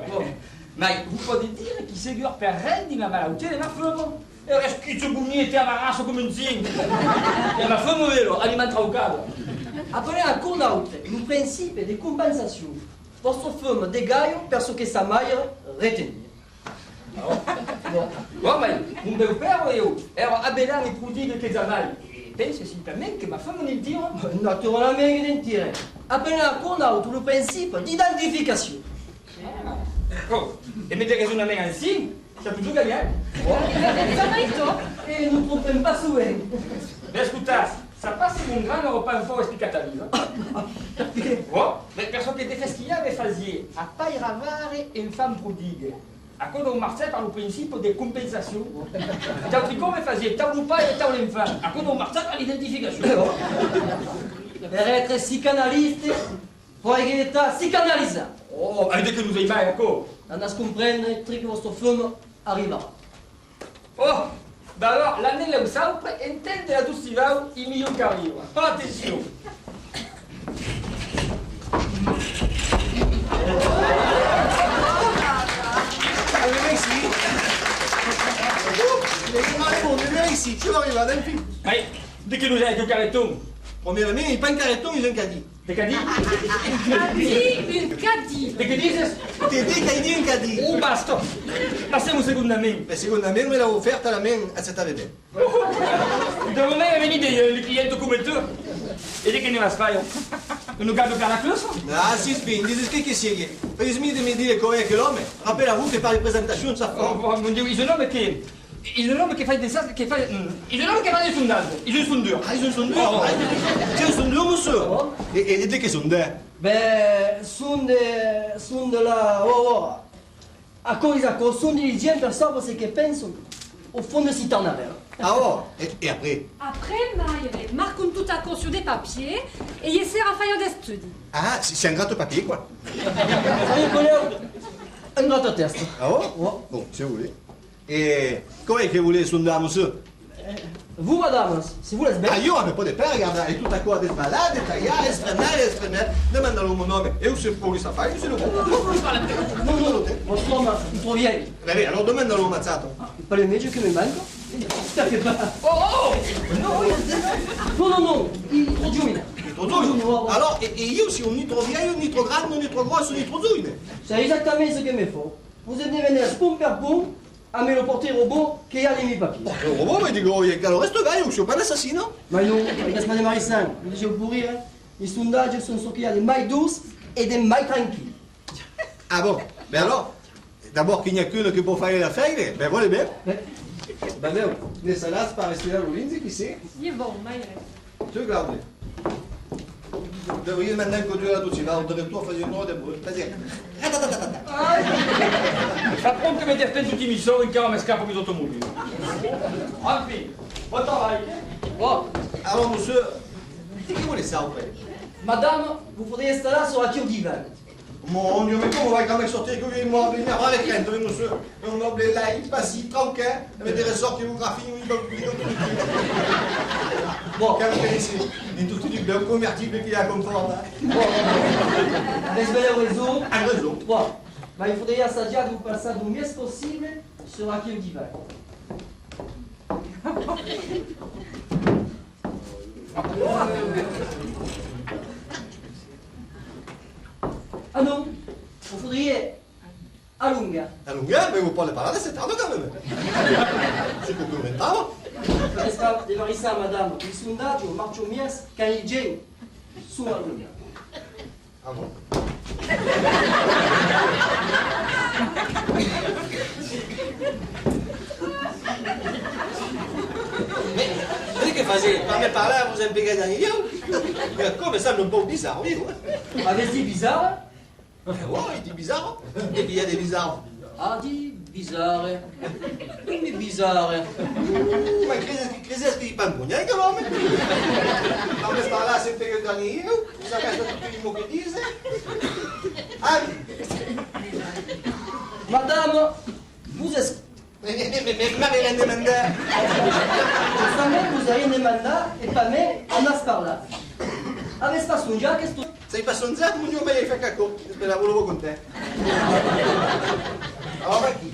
Mais vous pouvez dire qu'il s'est gur per reine de la maladie de ma femme. Et est-ce qu'il se bougnit était à la race comme une signe? Et ma femme, alimente au cadre. Appelez à cours d'autre le principe de compensation. Votre femme dégaille parce que sa mère retenue. Bon, mais mon beau-père, era abelan et prodigue que jamais. Et pense simplement que ma femme me le dit. Naturellement, identire. Appelez à cours d'autre le principe d'identification. Oh, et mettez raisonnement ainsi, ça peut tout gagner. Ça va être top. Et ne nous trompons pas souvent. Mais écoutez, ça passe mon grand n'aura pas un fort explicatalise. Bon, mais personne qui était fait ce qu'il y avait faisait à paille ravare et une femme prodigue. À cause de Marseille par le principe des compensations. Tant tricot me faisait tant ou pas et tant l'enfant. À cause de Marseille par l'identification. Per être psychanalyste, faut être psychanalysant. Oh, dès que nous ayons mal encore. On a comprendre que votre femme arrivera. Oh, bah alors, l'année là où ça, intende la douce civile, il million qui arrive. Attention. Vieni ici, tu vas arriver, d'un film. Mais, dès que nous avons que carreton, Premièrement, il pas un carreton, il a un caddie. T'es qu'à dire? Caddie, une caddie. T'es que dices? T'es dit qu'il dit un caddie. Oh, basta! Passiamo secondamente. Ma secondo me me l'ha offerta la main a questa bebè. Devo me venire dei clienti come tu. E di che ne vas fare? Non gado cara classe? Ah, si spin, dici che siete? Per smettere di dire che l'uomo, rappelle-vous che par presentazione sa fa. Oh, mon Dio, il nome che... Il nome che fa il desastre, che fa... Il nome che fa il sondaggio. Il sondeur. Ah, ils sont deux. Tiens, ils sont deux, monsieur. Et dès qu'ils sont deux. Ben, sunt de la... Oh, a coisa sunt diligent per saber ce che penso au fond de si t'en avais. Ah oh, et après? Après, Maire, marquons tout à coup sur des papiers et y essayer à faire des études. Ah, c'est un gratte-papier, quoi. Ça y connaît un gratte-test. Ah oh? Bon, si vous voulez. Et comment est-ce que vous voulez sonder, monsieur? Vous, madame, si vous laissez bien... Ah, io non pas de père, regarde, et tout à coup, des balades, des taillards, estrenades, demande-le mon nom, et où c'est pour ça faire, c'est le bon. Non, votre homme est trop vieille. Beh, alors demande-le au mazzato. Pas les médias qui me manquent. Ça fait pas... Oh! Non, il est trop giovane. Trop giovane. Alors, et io sono ni trop vieille, ni trop grande, ni trop grosse, ni trop giovane. C'est exactement ce qu'il me faut. Vous êtes venu poum per poum a me lo porter au robot che ha les miei papiers. Il robot mi dico, allora resto gaio, sono pas l'assassino? Ma non, reste pas des marissans. Je dis pour rire, les sondages sont ceux qui a des mailles douces et des mailles tranquilles. Ah bon? Ben alors, d'abord qu'il n'y a qu'une qui peut faire la fête, ben voilà bien. Ben non, les salades par rester là, Lindsay, qui sait? Il est bon, Maire. Tu regardes. Devriez maintenant conduire à tout, il va en retour faire une heure de bruit. Vas-y. Sappiamo che mi aspetto tutti i missori in chiaro mi scappo con l'automobile. Enfin, bon travail. Bon, Alors, monsieur, qu'est-ce que vous voulez ça, en fait? madame, vous faudriez rester là sur la queue d'hiver. Mon Dieu, mais comment on va quand même sortir que vous moi, venir voir les craintes, monsieur? On oublie là, il passe, tranquille, avec des ressorts qui vous graphient, il va vous dire bon, quand même ici, une toute petite bien convertible qui a confort. Bon, laisse bien le réseau. Un réseau. Bon, bah, il faudrait essayer de vous passer le mieux possible sur la queue d'hiver. Ah non, vous faudriez allunga. Allunga, mais vous parlez pas là de cette arme quand même. C'est pour combien de temps? Resta de marissa, madame, il sondaggio marcio mies quand il gêne su allunga. Ah bon? Mais che fate? Ma mi parlare, vous impiegate a io? Come stanno un po' bizarri, Avec des bizarres. Oh, il dit bizarre. Et puis il y a des bizarres. Ah, di bizarre. Come bizarre. Ma crede che pa mugna, che l'uomo? Ma mi parla sempre che da io, sapete tutto quello che dice? Ah, Madame, vous êtes... ma mi rende mandare. Justament, vous avez des mandats et pas mais on a ce par-là. Avec pas son qu'est-ce que... Sei passonzato, non mi hai fatto cacco. Speravo con te. Allora chi?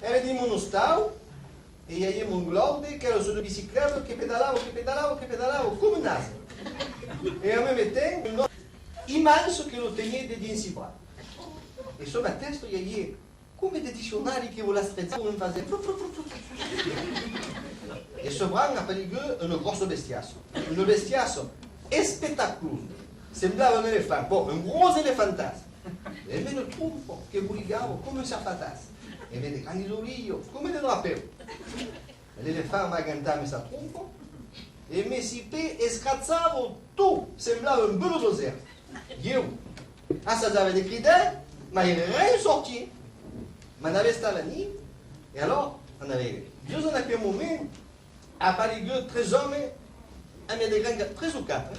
Era di uno stau e io avevo un glode che ero sulla bicicletta che pedalavo come un naso. E a me mettevo un immenso che lo tenete di insieme. E sopra a testo io avevo come dei dizionari che voleva strezzare un fase. E sopra un apparigo un grosso bestiasso. Un bestiasso spettacoloso. Sembrava un elefante, bon, un gros elefantasso. E me lo trompo che buligavo come un sarfatasso. E vede grandi orecchie come dei draperi. L'elefante mi ha cantato sa trompo e mi si pe e scazzavo tutto. Sembrava un bello doser. Io assaggiavo des critères, ma il rien sorti. Ma on avait stata lì e allora on avait deux ans à quel moment à Paris 3 hommes à mettre des grands 3 ou 4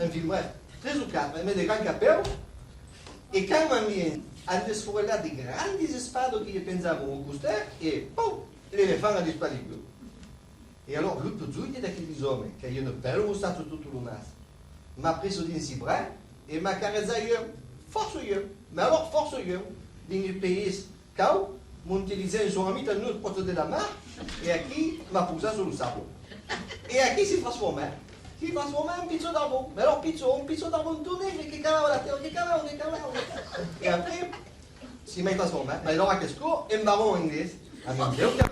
un film bref 3 ou 4 à mettre des grands capelli e quand on vient à desfourrer des grandes spades che io pensavo un guster e pum l'elefante a disparu e allora lui più da quegli uomini che io non bello stato tutto il naso mi ha preso di insieme e mi ha carezzato io forse io ma allora forse io in paese cau Montelizé son ami à nous porte de la main et à qui m'a poussé sur le sabot. Et à qui s'est transformé? Chi trasforma un pizzo d'arbon. Mais alors un pizzo d'arbon tourné, che cavolo la terra, che cavolo. E après, si mai trasforma. Ma allora che sco, un baron inglese. A me Dio che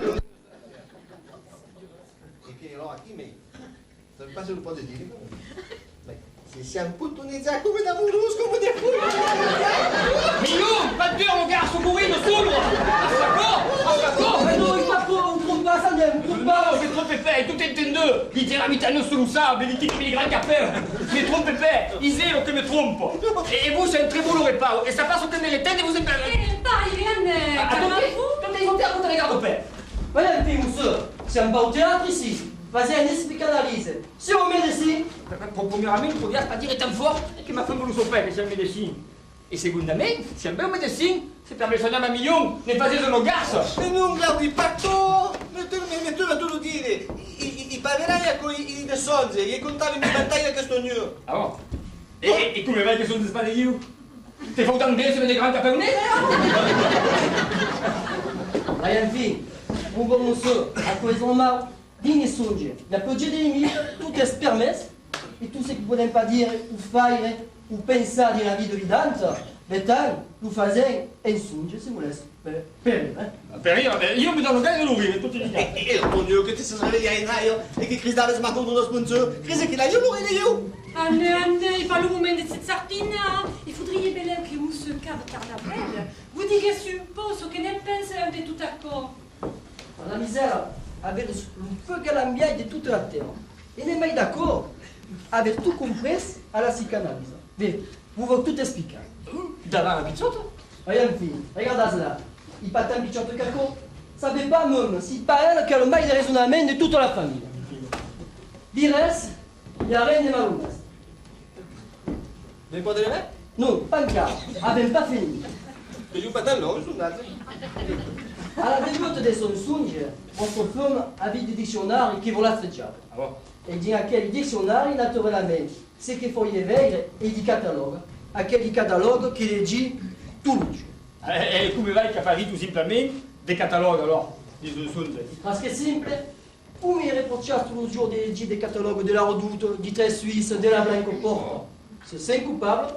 e che allora chi mi. Ça veut pas se le pas de dire. Mais c'est un putunizzato come da Moulouse, come des fous. Millon, pas de peur, mon gars, secourir, me s'ouvre. Mais non, il pas trop, on ne trompe pas, ça ne me trompe pas. Non, j'ai trop fait, tout est en deux. L'intera mitano solussa, benedicti per i gran capelli. Mi trompe pas, Isero che mi trompo. Et vous, c'est un très beau reparo. Et ça passe au temps des têtes et vous êtes... Dai, vieni, Attendez, attendez, ils ont à les garde-père. Voyons, petit monsieur, siamo pas au théâtre ici. Vas-y, un psychanalyse. Si on médecine, Primeiramente, podia pas dire tão forte que ma femme não souber que c'est un médecin. E segundamente, se é um bom médecin, se permette son âme à million, ne pas être nos garçons. Mais non, guardi, pacto! Mais tu vas tout dire. I paverai con i de soldi, e contare in battaglia che sto new. Ah bon? Et come vai che sono sbagliato? Te fai un bene, se vede gran capelli? rien fin. Un bon monsieur, à cohésion mal, digne songe. La projet des limites, tout est permis. Et tout ce que vous ne pouvez pas dire, ou faire, ou penser dans la vie de vidante, mais tant, nous faisons un songe, si vous laissez périr. Périr? Io mi do un gaio lui, tutti gli altri. E il tuo che ti si sveglia in aria e che Crisdale si matto uno spunzo, crisi che la io lo io. Allez, pas le moment de cette sarpine. Il faudrait bien que vous se cadre carnaval. Vous dites que suppose que ne pense un de tout accord. La misère, avec le feu qu'elle a de toute la terre. Et n'est pas d'accord avec tout compris à la psychanalyse. Mais, vous voulez tout expliquer. Davant un pizzotto? Rien fin, regardez là. Il pas tant pichot que quoi. Savez pas même si pas elle qui a le mail de raisonnement de toute la famille. Dires, il n'y a rien de malhonnête. Mais pas de la Non, pas encore. Avec pas fini. Mais io pas tant je suis À la début de son songe, on se forme avec des dictionnaires qui vont la streggiare. Ah bon? E di quel dizionario naturalmente, se che foglie vere e di catalogo, a quel catalogo che leggi tutto. E come vai che a Paris, tout simplement, des catalogues alors? Des sonde. Parce que simple, vous me reprochez tous les jours de leggi des catalogues de la Redoute, du Trait Suisse, de la Blanco Porto. C'est 5 coupables,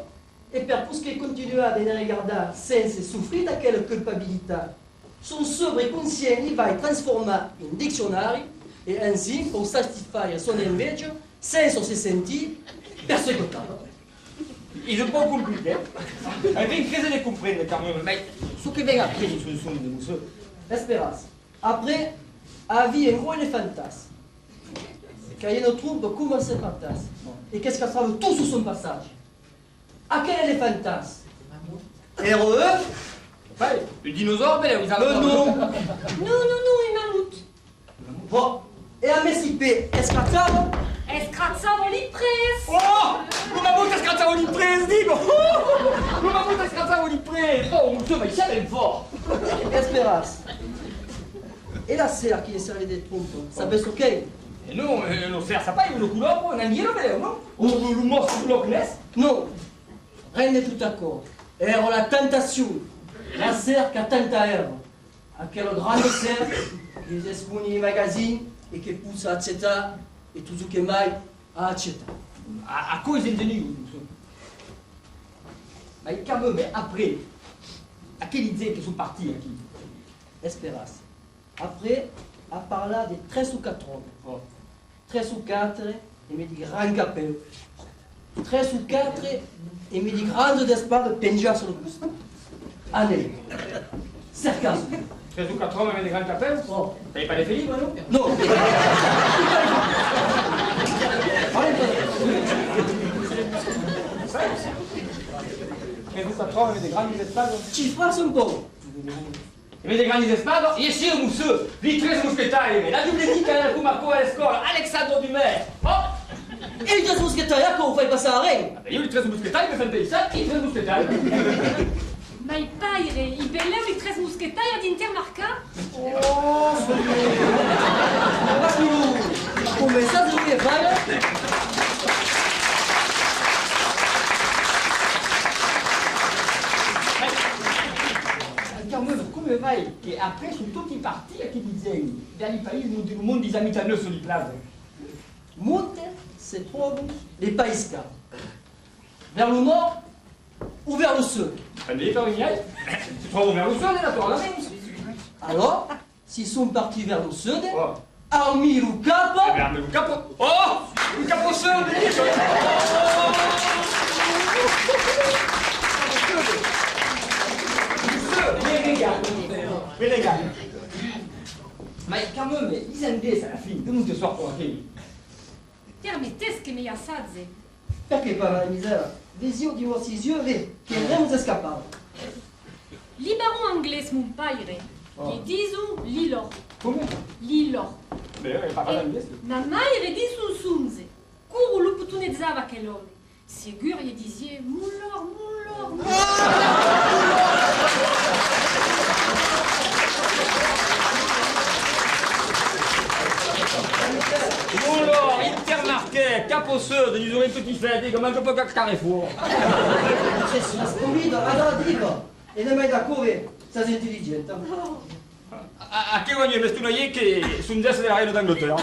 et per plus que continue à ne regarder sans souffrir de quelle culpabilité, son sobre conscient va transformer in dictionnario e ainsi pour satisfaire son envie sans se sentir persécuté. Ils ont pas compris, hein? Elle vient très de comprendre quand même, mais ce qui vient après, ils sont de monsieur. Espérance. Après, la vie est gros et fantasme. Quand il nous trouve comment c'est fantasme. Et qu'est-ce qu'elle trouve tout sur son passage? À quel est le fantasme? RE? Le dinosaure, mais vous Le nom. Non, il mammouth. Bon. Et à Messipé, escratable? Escrazzavo li pres. Oh! Le mammouth scazzavo di prese, dico! Le mammouth scazzavo di prese! Oh, monsieur, ma il est fort! Espérance. Et la serre qui est servée des trompes, ça baisse ok? E non, non serve pas, uno culopo, un anghino, vedete, no? Un morso culopo, laisse? Non. Rien n'est tout d'accord. Era la tentation. La serre qui a tant à herbe. À quelle grande serre qui espone les magazines et qui pousse à accetta et tout ce qui est mal à accetta. A cause d'entendu, monsieur. Mais quand même, après, à quelle idée qu'ils sont partis, aqui? Espérance. Après, à parler de 13 ou 4 hommes. Oh. 13 ou 4, et me dit grand capel. 13 ou 4, et me dit grande d'espada penja sur le pouce. Allez. Sarcasme. 13 ou 4 hommes avec des grands capelles? Oh. T'avais pas l'effet libre, non? Non. Allez, 13 ou 4 hommes avec des grandes espades? ci fas un po'. E des grandi espades? Io sì, monsieur, di 13 moschetari, la biblioteca del Cumaco alla scuola, Alexandre Dumas. Oh! E il caso schettaia come fai passare a Rennes? Io di 13 moschetari mi fanno pensare, i 13 moschetari. Ma il padre, il belleo di tres moschettari ad Intermarca? Oh, ma tu, come ça se vuole fare? Come vai che après sono tutti partiti che dicono dai paesi del mondo disabitano sulle plage? Monte se trouvent les Païscas. Vers le nord ou vers le sud. Allez, faire une aille. Tu trouves vers le sud, naturellement. Alors, s'ils sont partis vers le sud, Oh. armi le cap, Eh bien, mais le capot. Oh! Le capot sud! Mais les gars, mais quand même, ils aiment bien ça la fille. Nous te soir pour un film. Tiens, mais qu'est-ce que me assadze? perché per la misera? Visio di vostri yeux, che non si scappava. Libero anglais mon paire. Oh. Gli disu lilo. Come? Lilo. Beh, parla inglese. Ma mai disu sunze. Curu lu putunezzava che l'one. Sigur gli disie mullor, mullor, mullor. Bonjour, Intermarché, Capot Sud, nous aurons une petite fête, comme un peu comme Carrefour. C'è una scommita, allora dico, e non mai da come, sei intelligente. A che voglio mestunare che sono già della Reine d'Angleterra?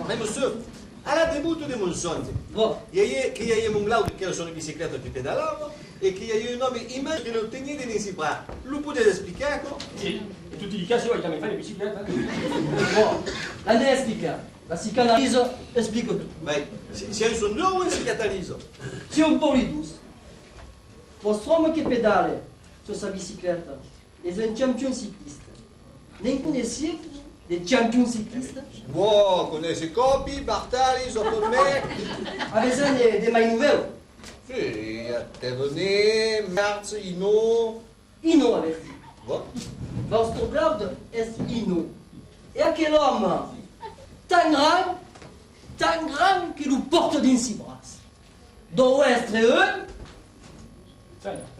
Mais monsieur, à la début de mon son, Bon, il y a eu mon glaude qui est sur une bicyclette qui pédalava et qu'il y a eu un homme immense qui le tenait dans ses bras. Lui pouvez expliquer quoi? E tutti i casi vogliono fare le biciclette? bon, andai a spiegare. La psicanalisi esplica tutto. Mais c'est un son ou un psychanalyse? C'est un po' ridus. Vostro uomo che pedale su sa bicicletta è un champion cycliste. Ne conoscete dei champion cyclistes? Bon, connaissez Coppi, Bartali, Sotomé. Avete dei mai nouvelles? Si, Thévenet, Mertz, Hino. Ino avete. Bon. Vostro glaude è Ino. E a quel homme tan grand che lo porta in si braccia. Dove essere un?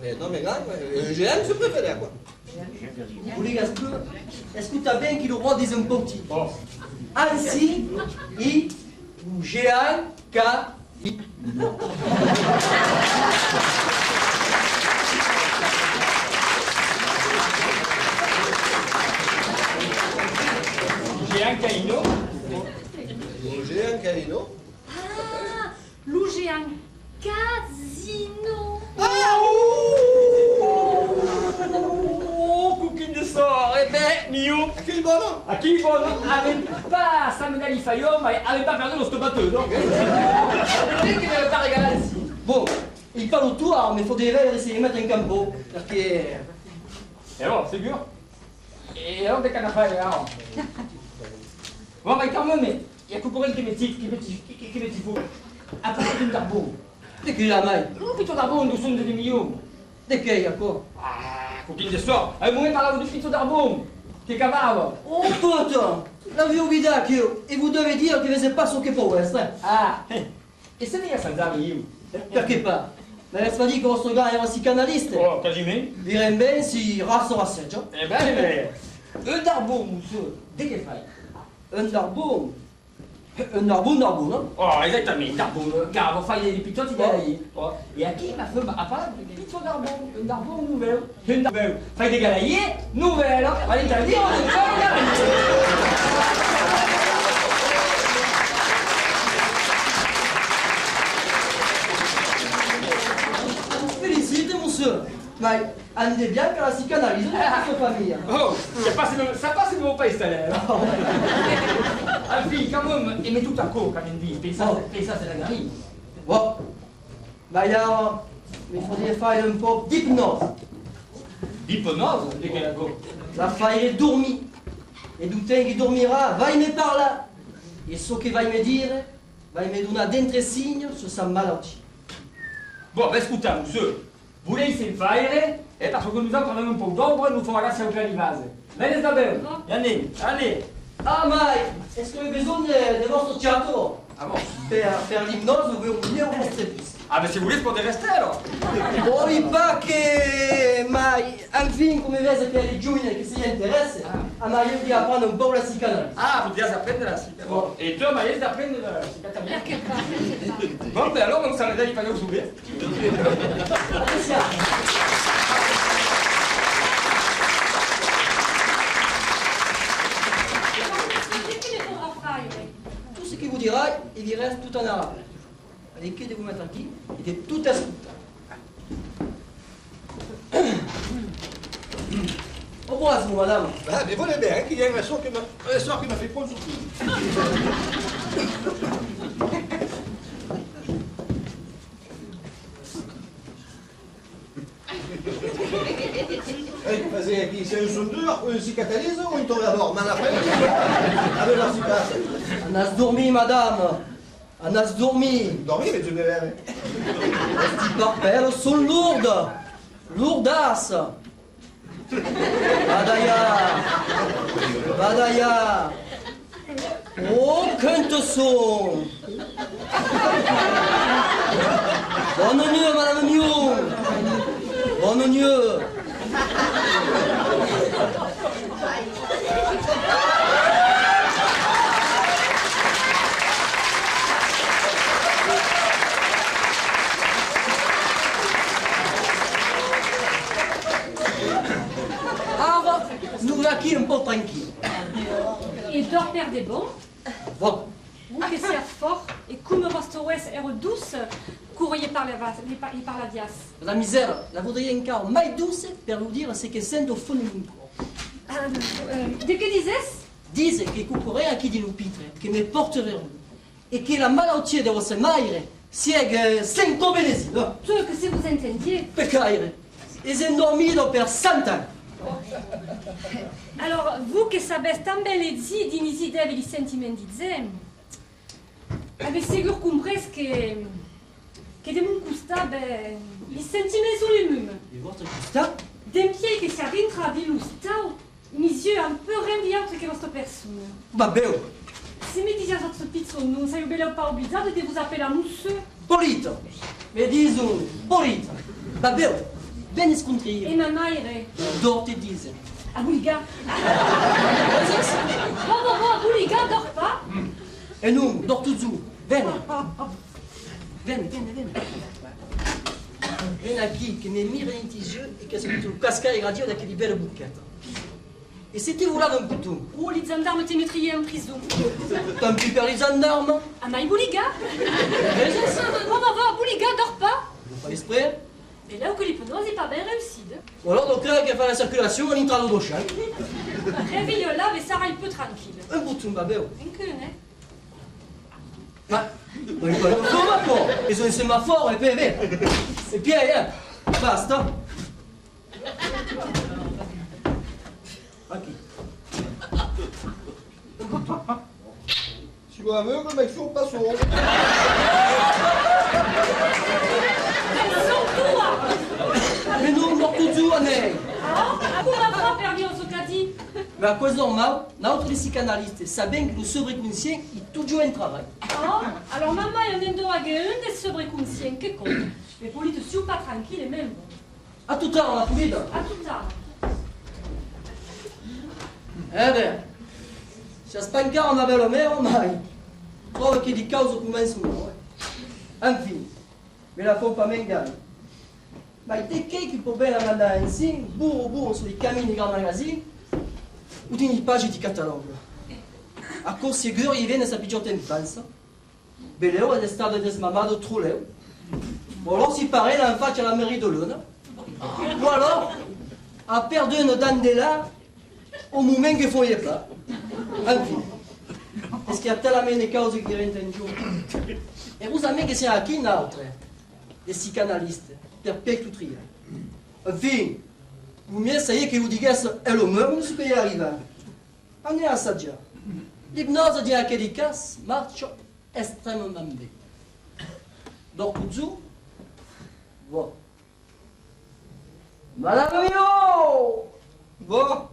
Mais non, mais grave, un GM, je préfère quoi. Vous les gars, écoutez bien qu'il le roi des impotis. Ainsi, il ou géant K. J'ai un caïno. Un GM, Calino. Ah, lu j'ai un casino. Oh, coquine de sort. Eh ben, Mio. À quel bonhomme? A chi aveva pas Samuel di Fayot, ma aveva pas perdu lo stomato, no? Perché mi aveva regalato ici? Bon, il parle tout, mais il faudrait essayer de mettre in campo. Perché. E allora, sicuro? E allora che canna fare, no? Bon, ma quand même, il y a quelqu'un qui me tifo. A parte d'un darbo. De che la mai? Non pito darbo, non sono dei milioni. De che, Jacob? Ah, coquine de sort. A un momento parlavo di pito darbo. Che cavava. Oh, putain! L'avevo oublié que. Et vous devez dire que vous n'êtes pas ce che può essere. Ah, e se ne ia salzare io? Perché pas? Ma è stato che vostro gars è un psicanaliste. Oh, quasiment. Direi ben si rassa rasseggio. Eh ben, un darbo, monsieur, de che fai? Un darbo. Un darbo, no? Oh, esattamente, darbo, cavo, fai dei pizzotti da lì. Oh, e a chi mi fa a fare un pizzo darbo, un darbo nouvelle, un darbo. Fai dei galaie, nouvelle, allez, t'as dit, on ne fai galaie. Félicite, monsieur. Mais andez bien que la psychanalyse de votre famille. Oh, ça passe de mon pays, ça l'air. Alfie, quand même, et mets tout à coup, quand même, dit, ça, c'est la galerie. Bon. D'ailleurs, il faudrait faire un peu d'hypnose. L'hypnose, de quel go? La faire dormir. Et d'où qui dormira, va me par là. Et ce qu'il va me dire, va me donner d'entre signes sur sa maladie. Bon, ben écoutez, monsieur, vous laissez faire, et parce que nous avons quand même un peu d'ombre, nous ferons la séance de l'ivase. Venez d'abord, allez. Ah, mais est-ce que vous avez besoin de votre château? Ah bon? Faire l'hypnose, vous voulez mieux rester plus. Ah ben si vous voulez, je peux rester alors. Oh, il pas que, mais enfin, come vede per i giovani che si interessano, a Maria di apprendre un po' la psicanalisi. Ah, vous devez apprendre la cicatrice. Bon. Et toi, Maïs, d'apprendre la cicatrice. Perché pas? Bon, ben alors, on s'en est dit, il fallait vous ouvrir. Attenzione. Che ne faudra fare? Tout ce qu'il vous dira, il y reste tout en arabe. Allez, que de vous mettre aquí, il est tout ascoltato. Au revoir, vous, madame. Ah, mais voilà bien qu'il y a un sort qui m'a fait prendre surprise. Fazer aqui, c'est un sondeur, un cicatalize ou un toreador? Mais après, avec la cicatrice. On a dormi, madame. On a dormi. Dormi, mais tu ne l'avais. Les papels sont lourdes. Lourdas. Badaya. Oh, quinte son. Bonne nuit, madame Mion. Bonne nuit. Ah, nous voilà qui un peu tranquille. Et dort père des bons. Bon. Vous qui êtes fort et comme votre ouest est douce, courriez par la vias. La misère, la voudriez encore mais douce pour vous dire ce que c'est au fond de mon corps. De que disais? Dice che cucurei a chi di lupitre, che mi porteremo, e che la malattia de vostre maire sia che sento benedito. Tout que si vous entendiez. Peccaire, e se dormido per 100 ans. Alors, vous qui savez tant belle dit d'inisi devi di sentimenti zem, avez sigur compris que de mon custa, i sentimenti sont les mêmes. Et votre constat? D'un pied che si arrintra di lustau, mes yeux un peu rendiato che vostra persona. Vabbè, Se mi disiate votre pizzo, non sei belle pas obbligato de vous appeler à monsieur. polito, mi diso, polito. Vabbè, ben scontri. Et ma mère, Dorte dice. à Bouliga. Bon, Bouliga, dors pas. E non, dorto giù, vieni. Vieni. Vieni qui, che mi mira in tes yeux e che subito un cascare radio da che di belle bouquette. Et si tu voulais un couteau, Oh, les gendarmes te mettriez en prison. tant pis per les gendarmes. À ma Bouliga. Bon, Bouliga, dors pas. Pas exprès. Et là où que les penoses n'est pas bien réussi. Ou alors, donc là, qu'elle fait la circulation, on entra dans le champ. Réveille là, mais ça va un peu tranquille. Un bouton, babé. Un que, né? Ma il faut le sémaphore. Ils ont un sémaphore, et puis, et puis, basta. Ok. Si vous aveugle, mais il faut pas sourd. Mais nous, on tout giù, on est. Ah, come avrà perdu en Socrati? Mais à cause normal, notre psychanalyste savait que nous sommes conscients et toujours un travail. Ah, alors maman est en indo à un des sobres conscients que compte. Mais pour lui, tu suis pas tranquille et même. À tout à l'heure, la poubelle. À tout tard. Eh bien, se spancare una bella mère, ormai. Trovo che di cause commencement. Enfin, mais la faut pas m'engager. Ma dès qu'il peut bien la mandare ainsi, bourre sur les camins des grands magasins, ou d'une page di catalogue. A cause sicuro gli viene sa piccotta infanzia. Beleu è stato desmamato troleu. Ou alors si pareil, là en faccia la mairie de Lune. Ou alors, a perdu une dent de là, au moment che foie pas. Enfin, est-ce qu'il y a tellement de causes qui rentrent en jeu? Et vous savez que c'est à qui une autre? Les psychanalystes, perpétutriers. Enfin, vous mieux savez que vous dites que le même ce qui arrive. On est à ça déjà. L'hypnose dit à quel cas marche extrêmement bien. Donc, tout bon. Madame Mio! Bon,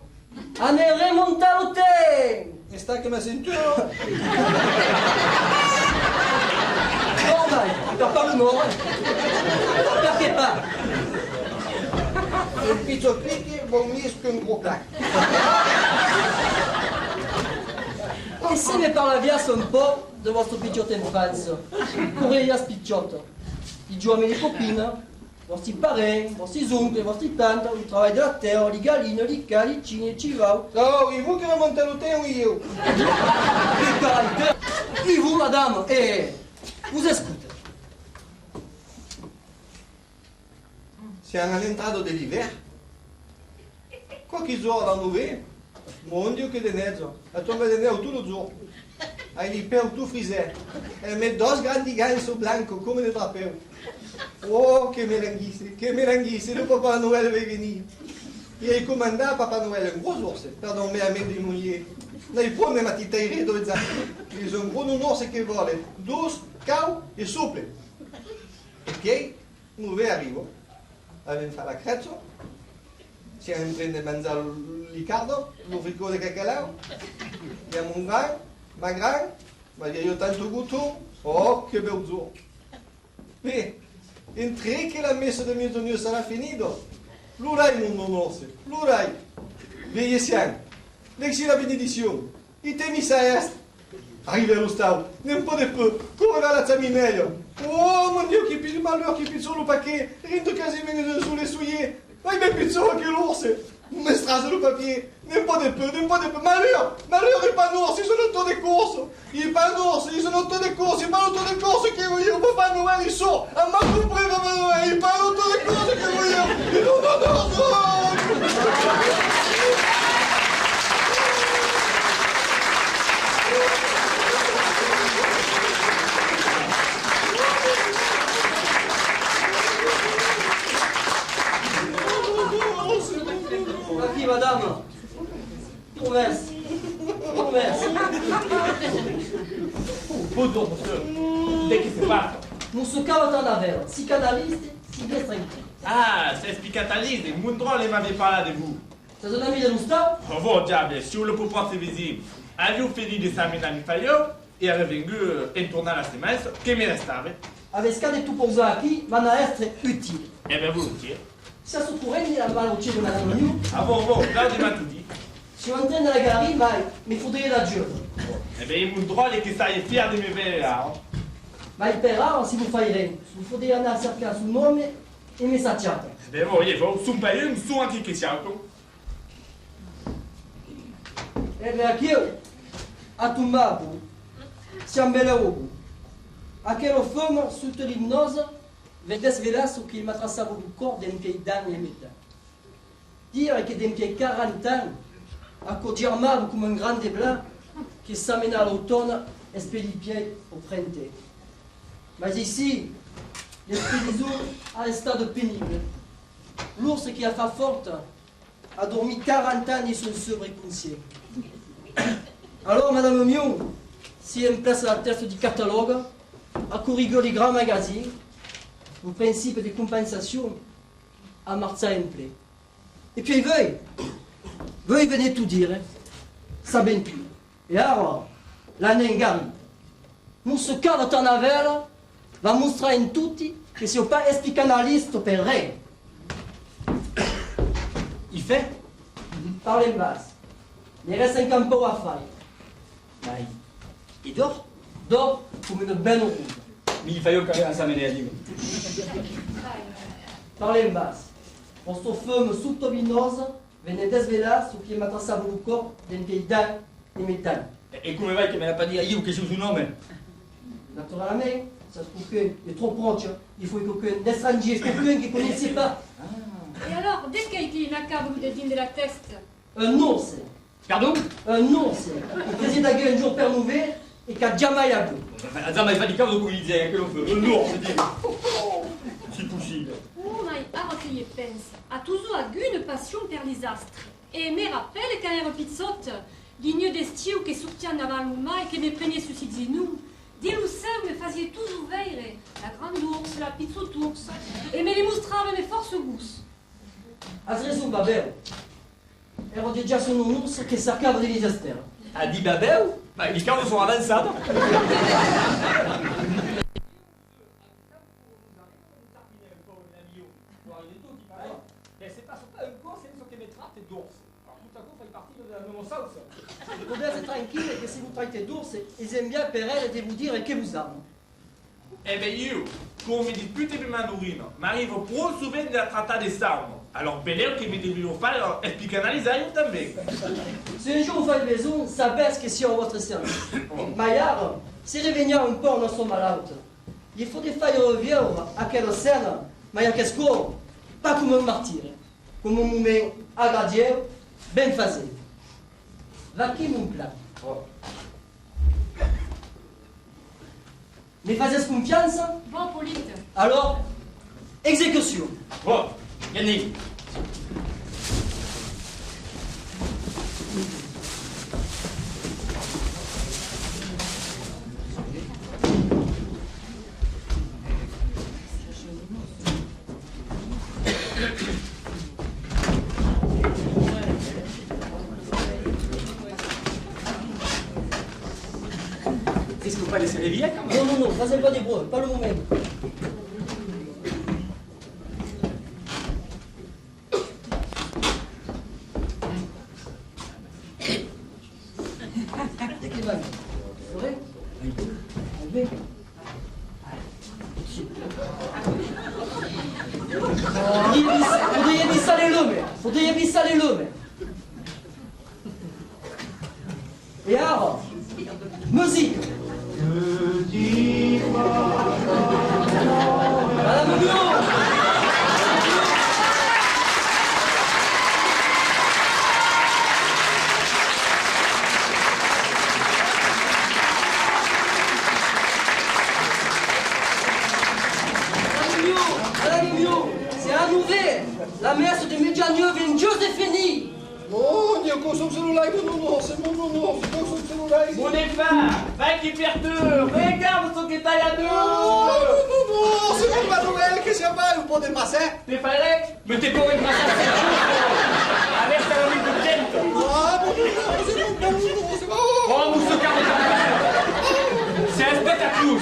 On est remonté au thé! et c'est que ma ceinture. Normal, il perd pas le mort. Perché pas? Un pizzo clic, bon mieux qu'un gros claque. Laissez-moi par la viasse un peu de votre picciotto infanzia. Correia spicciotto. Il joue avec les copines, vostri parents, vostri oncles, vostri tantes, il travail de la terre, les galines, les cals, les cignes, les chivaux. Oh, et vous qui remontez le thé ou io? Les caractères. Et vous, madame, vous écoutez. Siamo all'entrata dell'inverno. Qualche giorno da dove? Mon Dio che denezzo. La tomba de neve tutto il giorno. Hai li peli tu frisé. E met dos grandi ganso blanco come le trapeu. Oh, che melanghisse, le Papa Noël va venire. E il comandant a Papa Noël un gros ours, pardon, mais amène di moglie. Nei pone ma ti taire dove za. Ils ont un gros ours che vuole, dos, cau e souple. Ok? Noi arrivo. Avem fa la crezzo. Siamo in train de mangiare l'icardo, lo frico di cacalao. Abbiamo un gran, ma io tanto gusto. Oh, che bel giorno. Beh, in 3 che la messa del mio giorno sarà finito. L'urai non conosce, l'urai. Beh, siamo. L'exi la benedizione. I temi sa est. Arrive lo stavo, non può di più. Come va la meglio? Oh, mon Dio, che più malheur, che più solo perché rindo quasi meno sulle sue. Ma è ben più solo che l'orse. Mi strase le papier, non può di più. Malheur è panorsi, sono tutti di corso. I panorsi, sono tutti di corso, i parlo tutti di corso che io, Papà Noël, so. A ma compré Papà Noël, i parlo tutti di corso che io. Qui, madame. Promesse. Pardon, monsieur. Qu'est-ce qui se passe? Non se cave en avere, si canaliste, si destrinque. Ah, c'est Spicatalise, Moundrol m'avait parlé de vous. C'est un ami de Loustave? Oh, bon, diable, sur le pouvoir c'est visible. Avez-vous fini de s'amener à Mifayo et est revenu en tournant la semaine, que me restava? Avec ce qu'il y a de tout pour ça aquí, va être utile. Eh bien, volontiers. Si ça se pourrait, il y a la main au de madame New. Ah bon, gardez-moi tout dit. Si on entraîne dans la galerie, mais il faudrait la Dieu. Eh bien, Moundrol est que ça est fier de me ver là. Ma il paiera si vous faillez. Il faudrait aller à cercle à son nom et me s'attiate. Eh bien, voyez, vous, son payé, nous sommes antiques chiato. E aqui a tumbato, siamo belle uomo. Aquela fama sotto l'ipnose vede svelato che mi attraversava il corpo d'un pied d'anni e metà. Dire che d'un pied 40 anni, a codirmavo come un grande blanc che s'amena all'automne e spedi i piedi au printemps. Ma ici, l'expédition a stato pénible. L'ours qui a fait forte a dormi 40 ans et son sobre conseil. Alors, Madame Mion, si elle me place à la tête du catalogue, a corrigé les grands magazines, le principe de compensation à Martha en plaît. Et puis, veuille venir tout dire, hein. Ça ben plus. Et alors, l'année gagne. Nous, ce cas de Tanavelle, va montrer in tutti che se pas espicanaliste per re. Il fait? Parle en basse. Il reste un campo à faire. Dai. Il dort? Dors come une belle rouge. Mais il fallait quand même s'amener à dire. Parle en basse. Questo fumo sottovinoso venne desvelato su chi mi attraversava il corpo d'un pietan e metan. Et come vai che me l'ha pas dit io che sono un nome? Naturalmente, ça se trouve qu'il est trop proche. Il faut quelqu'un d'étranger, quelqu'un qui ne connaissait pas. Et alors, dès qu'il a été inacable de dire de la teste, Un ours. Pardon? Un ours. Il faisait d'ailleurs un jour Père Nouvel et qu'a jamais à bout. Zama è faticato come dice che lo fa. Non, c'est dit. C'est possible. oh, mais alors qu'il y pense, a toujours eu une passion pour les astres. Et me rappelle quand era pizzotte, l'igneux d'estiu qui sortait en avant l'uma et qui me prenait sur ses genoux. Des luceurs me faisaient toujours veiller, la grande ours, la pizzotte ours, et me les mostrava mes forces gousses. Has raison, Babel. Ero già sono un ours che cercava di disastare. A di Babel? Ma i cavoli sono avanzati. Vous devez être tranquille que si vous traitez d'ours, ils aiment bien per elle de vous dire que vous avez. Eh bien, you, come dispute per Mandurino, ma arrivo pronto subito della tratta di Salmo. Alors, bello che mi devono fare, explica analizzare também. Si un jour vous faites besoin, ça baisse question à votre service. Maillard, c'est revenir un peu dans son malade. Il faut des failles revivre à quelle scène, mais qu'est-ce qu'on, pas comme un martyr, comme un moment agradable, bien facile. Va qui mon plan? Mais faites confiance? Bon, Polite. Alors, exécution. Bon, Yannick. Est-ce qu'on peut pas laisser réveiller quand même? Non, non, non, faites pas des bruits, pas le moment. Faudrait rissaler l'homme. Et alors, musique. Madame Bio. C'est annulé. La messe de Mediano vient juste de finir. Non, Dio, con son cellulaire, non, c'est mon non, c'est con son cellulaire. Mon enfant, vai que perturbe, regarde ce que t'as là Non, c'est mon Manuel que ça va, vous pouvez passer. Te farei? Mais t'es pas une masse à 7 jours. Adesso ero in contento. Ah, non, c'est bon. Oh, muso caro. C'est un spectacle.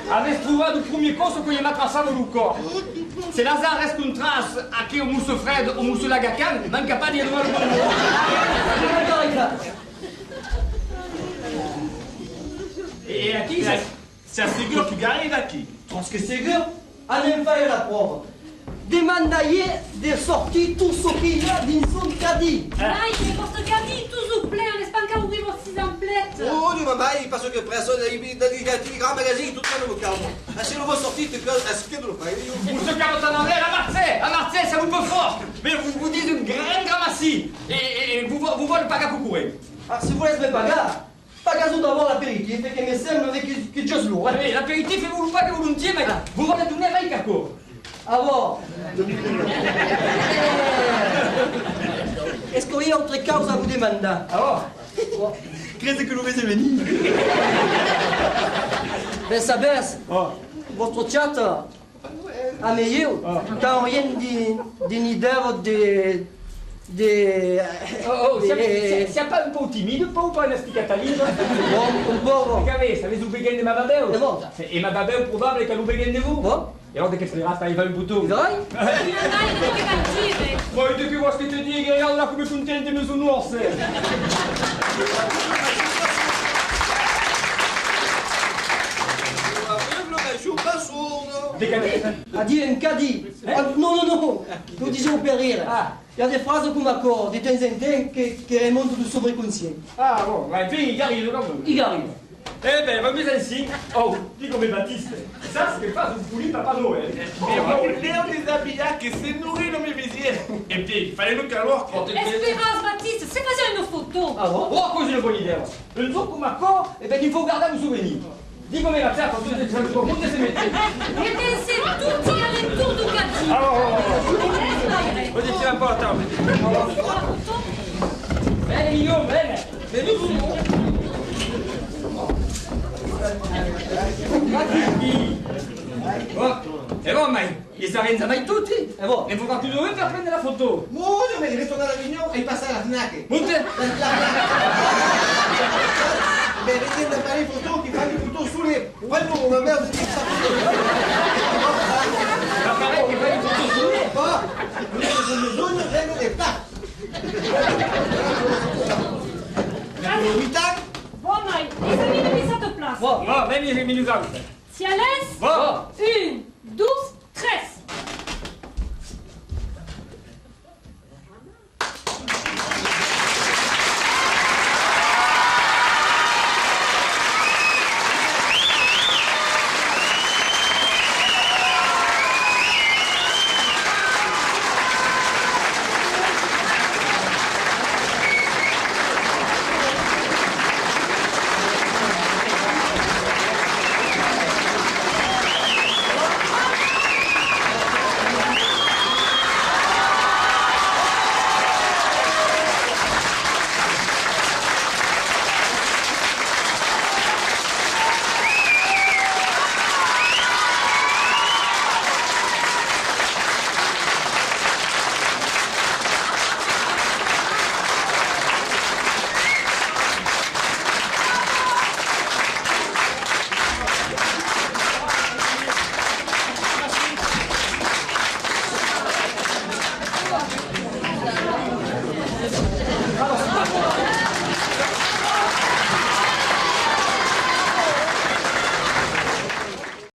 Avete trovato il primo corso che gli ha passato il corpo. Se Lazare resta un tras a chi o muso freddo o muso lagacan, manca pas di dove E a chi C'est assicuro que gagne daqui. Parce que c'est sûr, allez faire la preuve. Demandez de sortir tout ce qu'il y a dans son caddie. Dai, che vostro caddì toujours plein, n'est-ce pas encore ouvrir votre 6 emplettes? Oh, du mamai, parce que après ça, il y a des grands magasins, tout le monde calme. Si on va sortir, tu peux expliquer de le muso caro t'en anglais, à Marseille, ça vous peut fort. Mais vous dites une grande gramassie. Et vous volez pas qu'à coucouer. Ah, si vous laissez pagar, pagazou d'abord l'apéritif et que me semble que juste l'eau. Oui, l'apéritif, vous le faites volontiers, mais vous volez donner mai caco. Ah bon? Est-ce qu'il y a autre cause à vous demander? Ah bon? Crede que nous vais venir. Ben ça baisse. Votre chat a meilleur. Quand rien d'idée de... Oh, siamo un po' timidi, un po' una spicatalina. Un po'. Perché avete un weekend di Mababeo? È buono. E Mababeo è probabile che ha un weekend di voi? Bon. E allora che se ne va a fare un butto? Vedrai? Dai, che partire! Poi tu che vuoi che ti dica, guarda come contenti mi sono nostre. A dire un caddie. Non, nous disons per rire. Il y a des phrases comme accord, de temps en temps, qui remontent du sobreconscient. Ah bon, vai, vieni, il arrive quand même. Il arrive. Eh ben, va mieux ainsi. Oh, dis come Battiste. Ça, c'est que pas un poulet Papa Noël. Mais volevo disabbiare che se nourrit non mi visier. E puis, fallait le calor quand Espérance, Baptiste, c'est pas une photo! Ah bon? Oh, così une bonne idée. Un jour comme accord, eh ben, il faut garder un souvenir. Dis come la terre, quand tu es tout le monde se mette. Et bien, c'est tout y a le tour du caddie! Vas-y, tiens pas, attends. Bene, Guillaume, bene. E bon, mai, gli sta renza mai tutti? E bon? Ne vorrà più dove per prendere la foto? Moi, je vais retourner à la réunion et passer à la FNAC. Monte! Mais restez d'appareil photo qui fait des photos sous les... Vraiment, ma mère me dit ça. L'appareil che fa le foto su me! Pas. Nous avons besoin de règles des pas. 8 ans. Bon, Mike, les amis, mettez ça te place. Bon. Oh, vieni, minuto. Si à l'aise? Bon!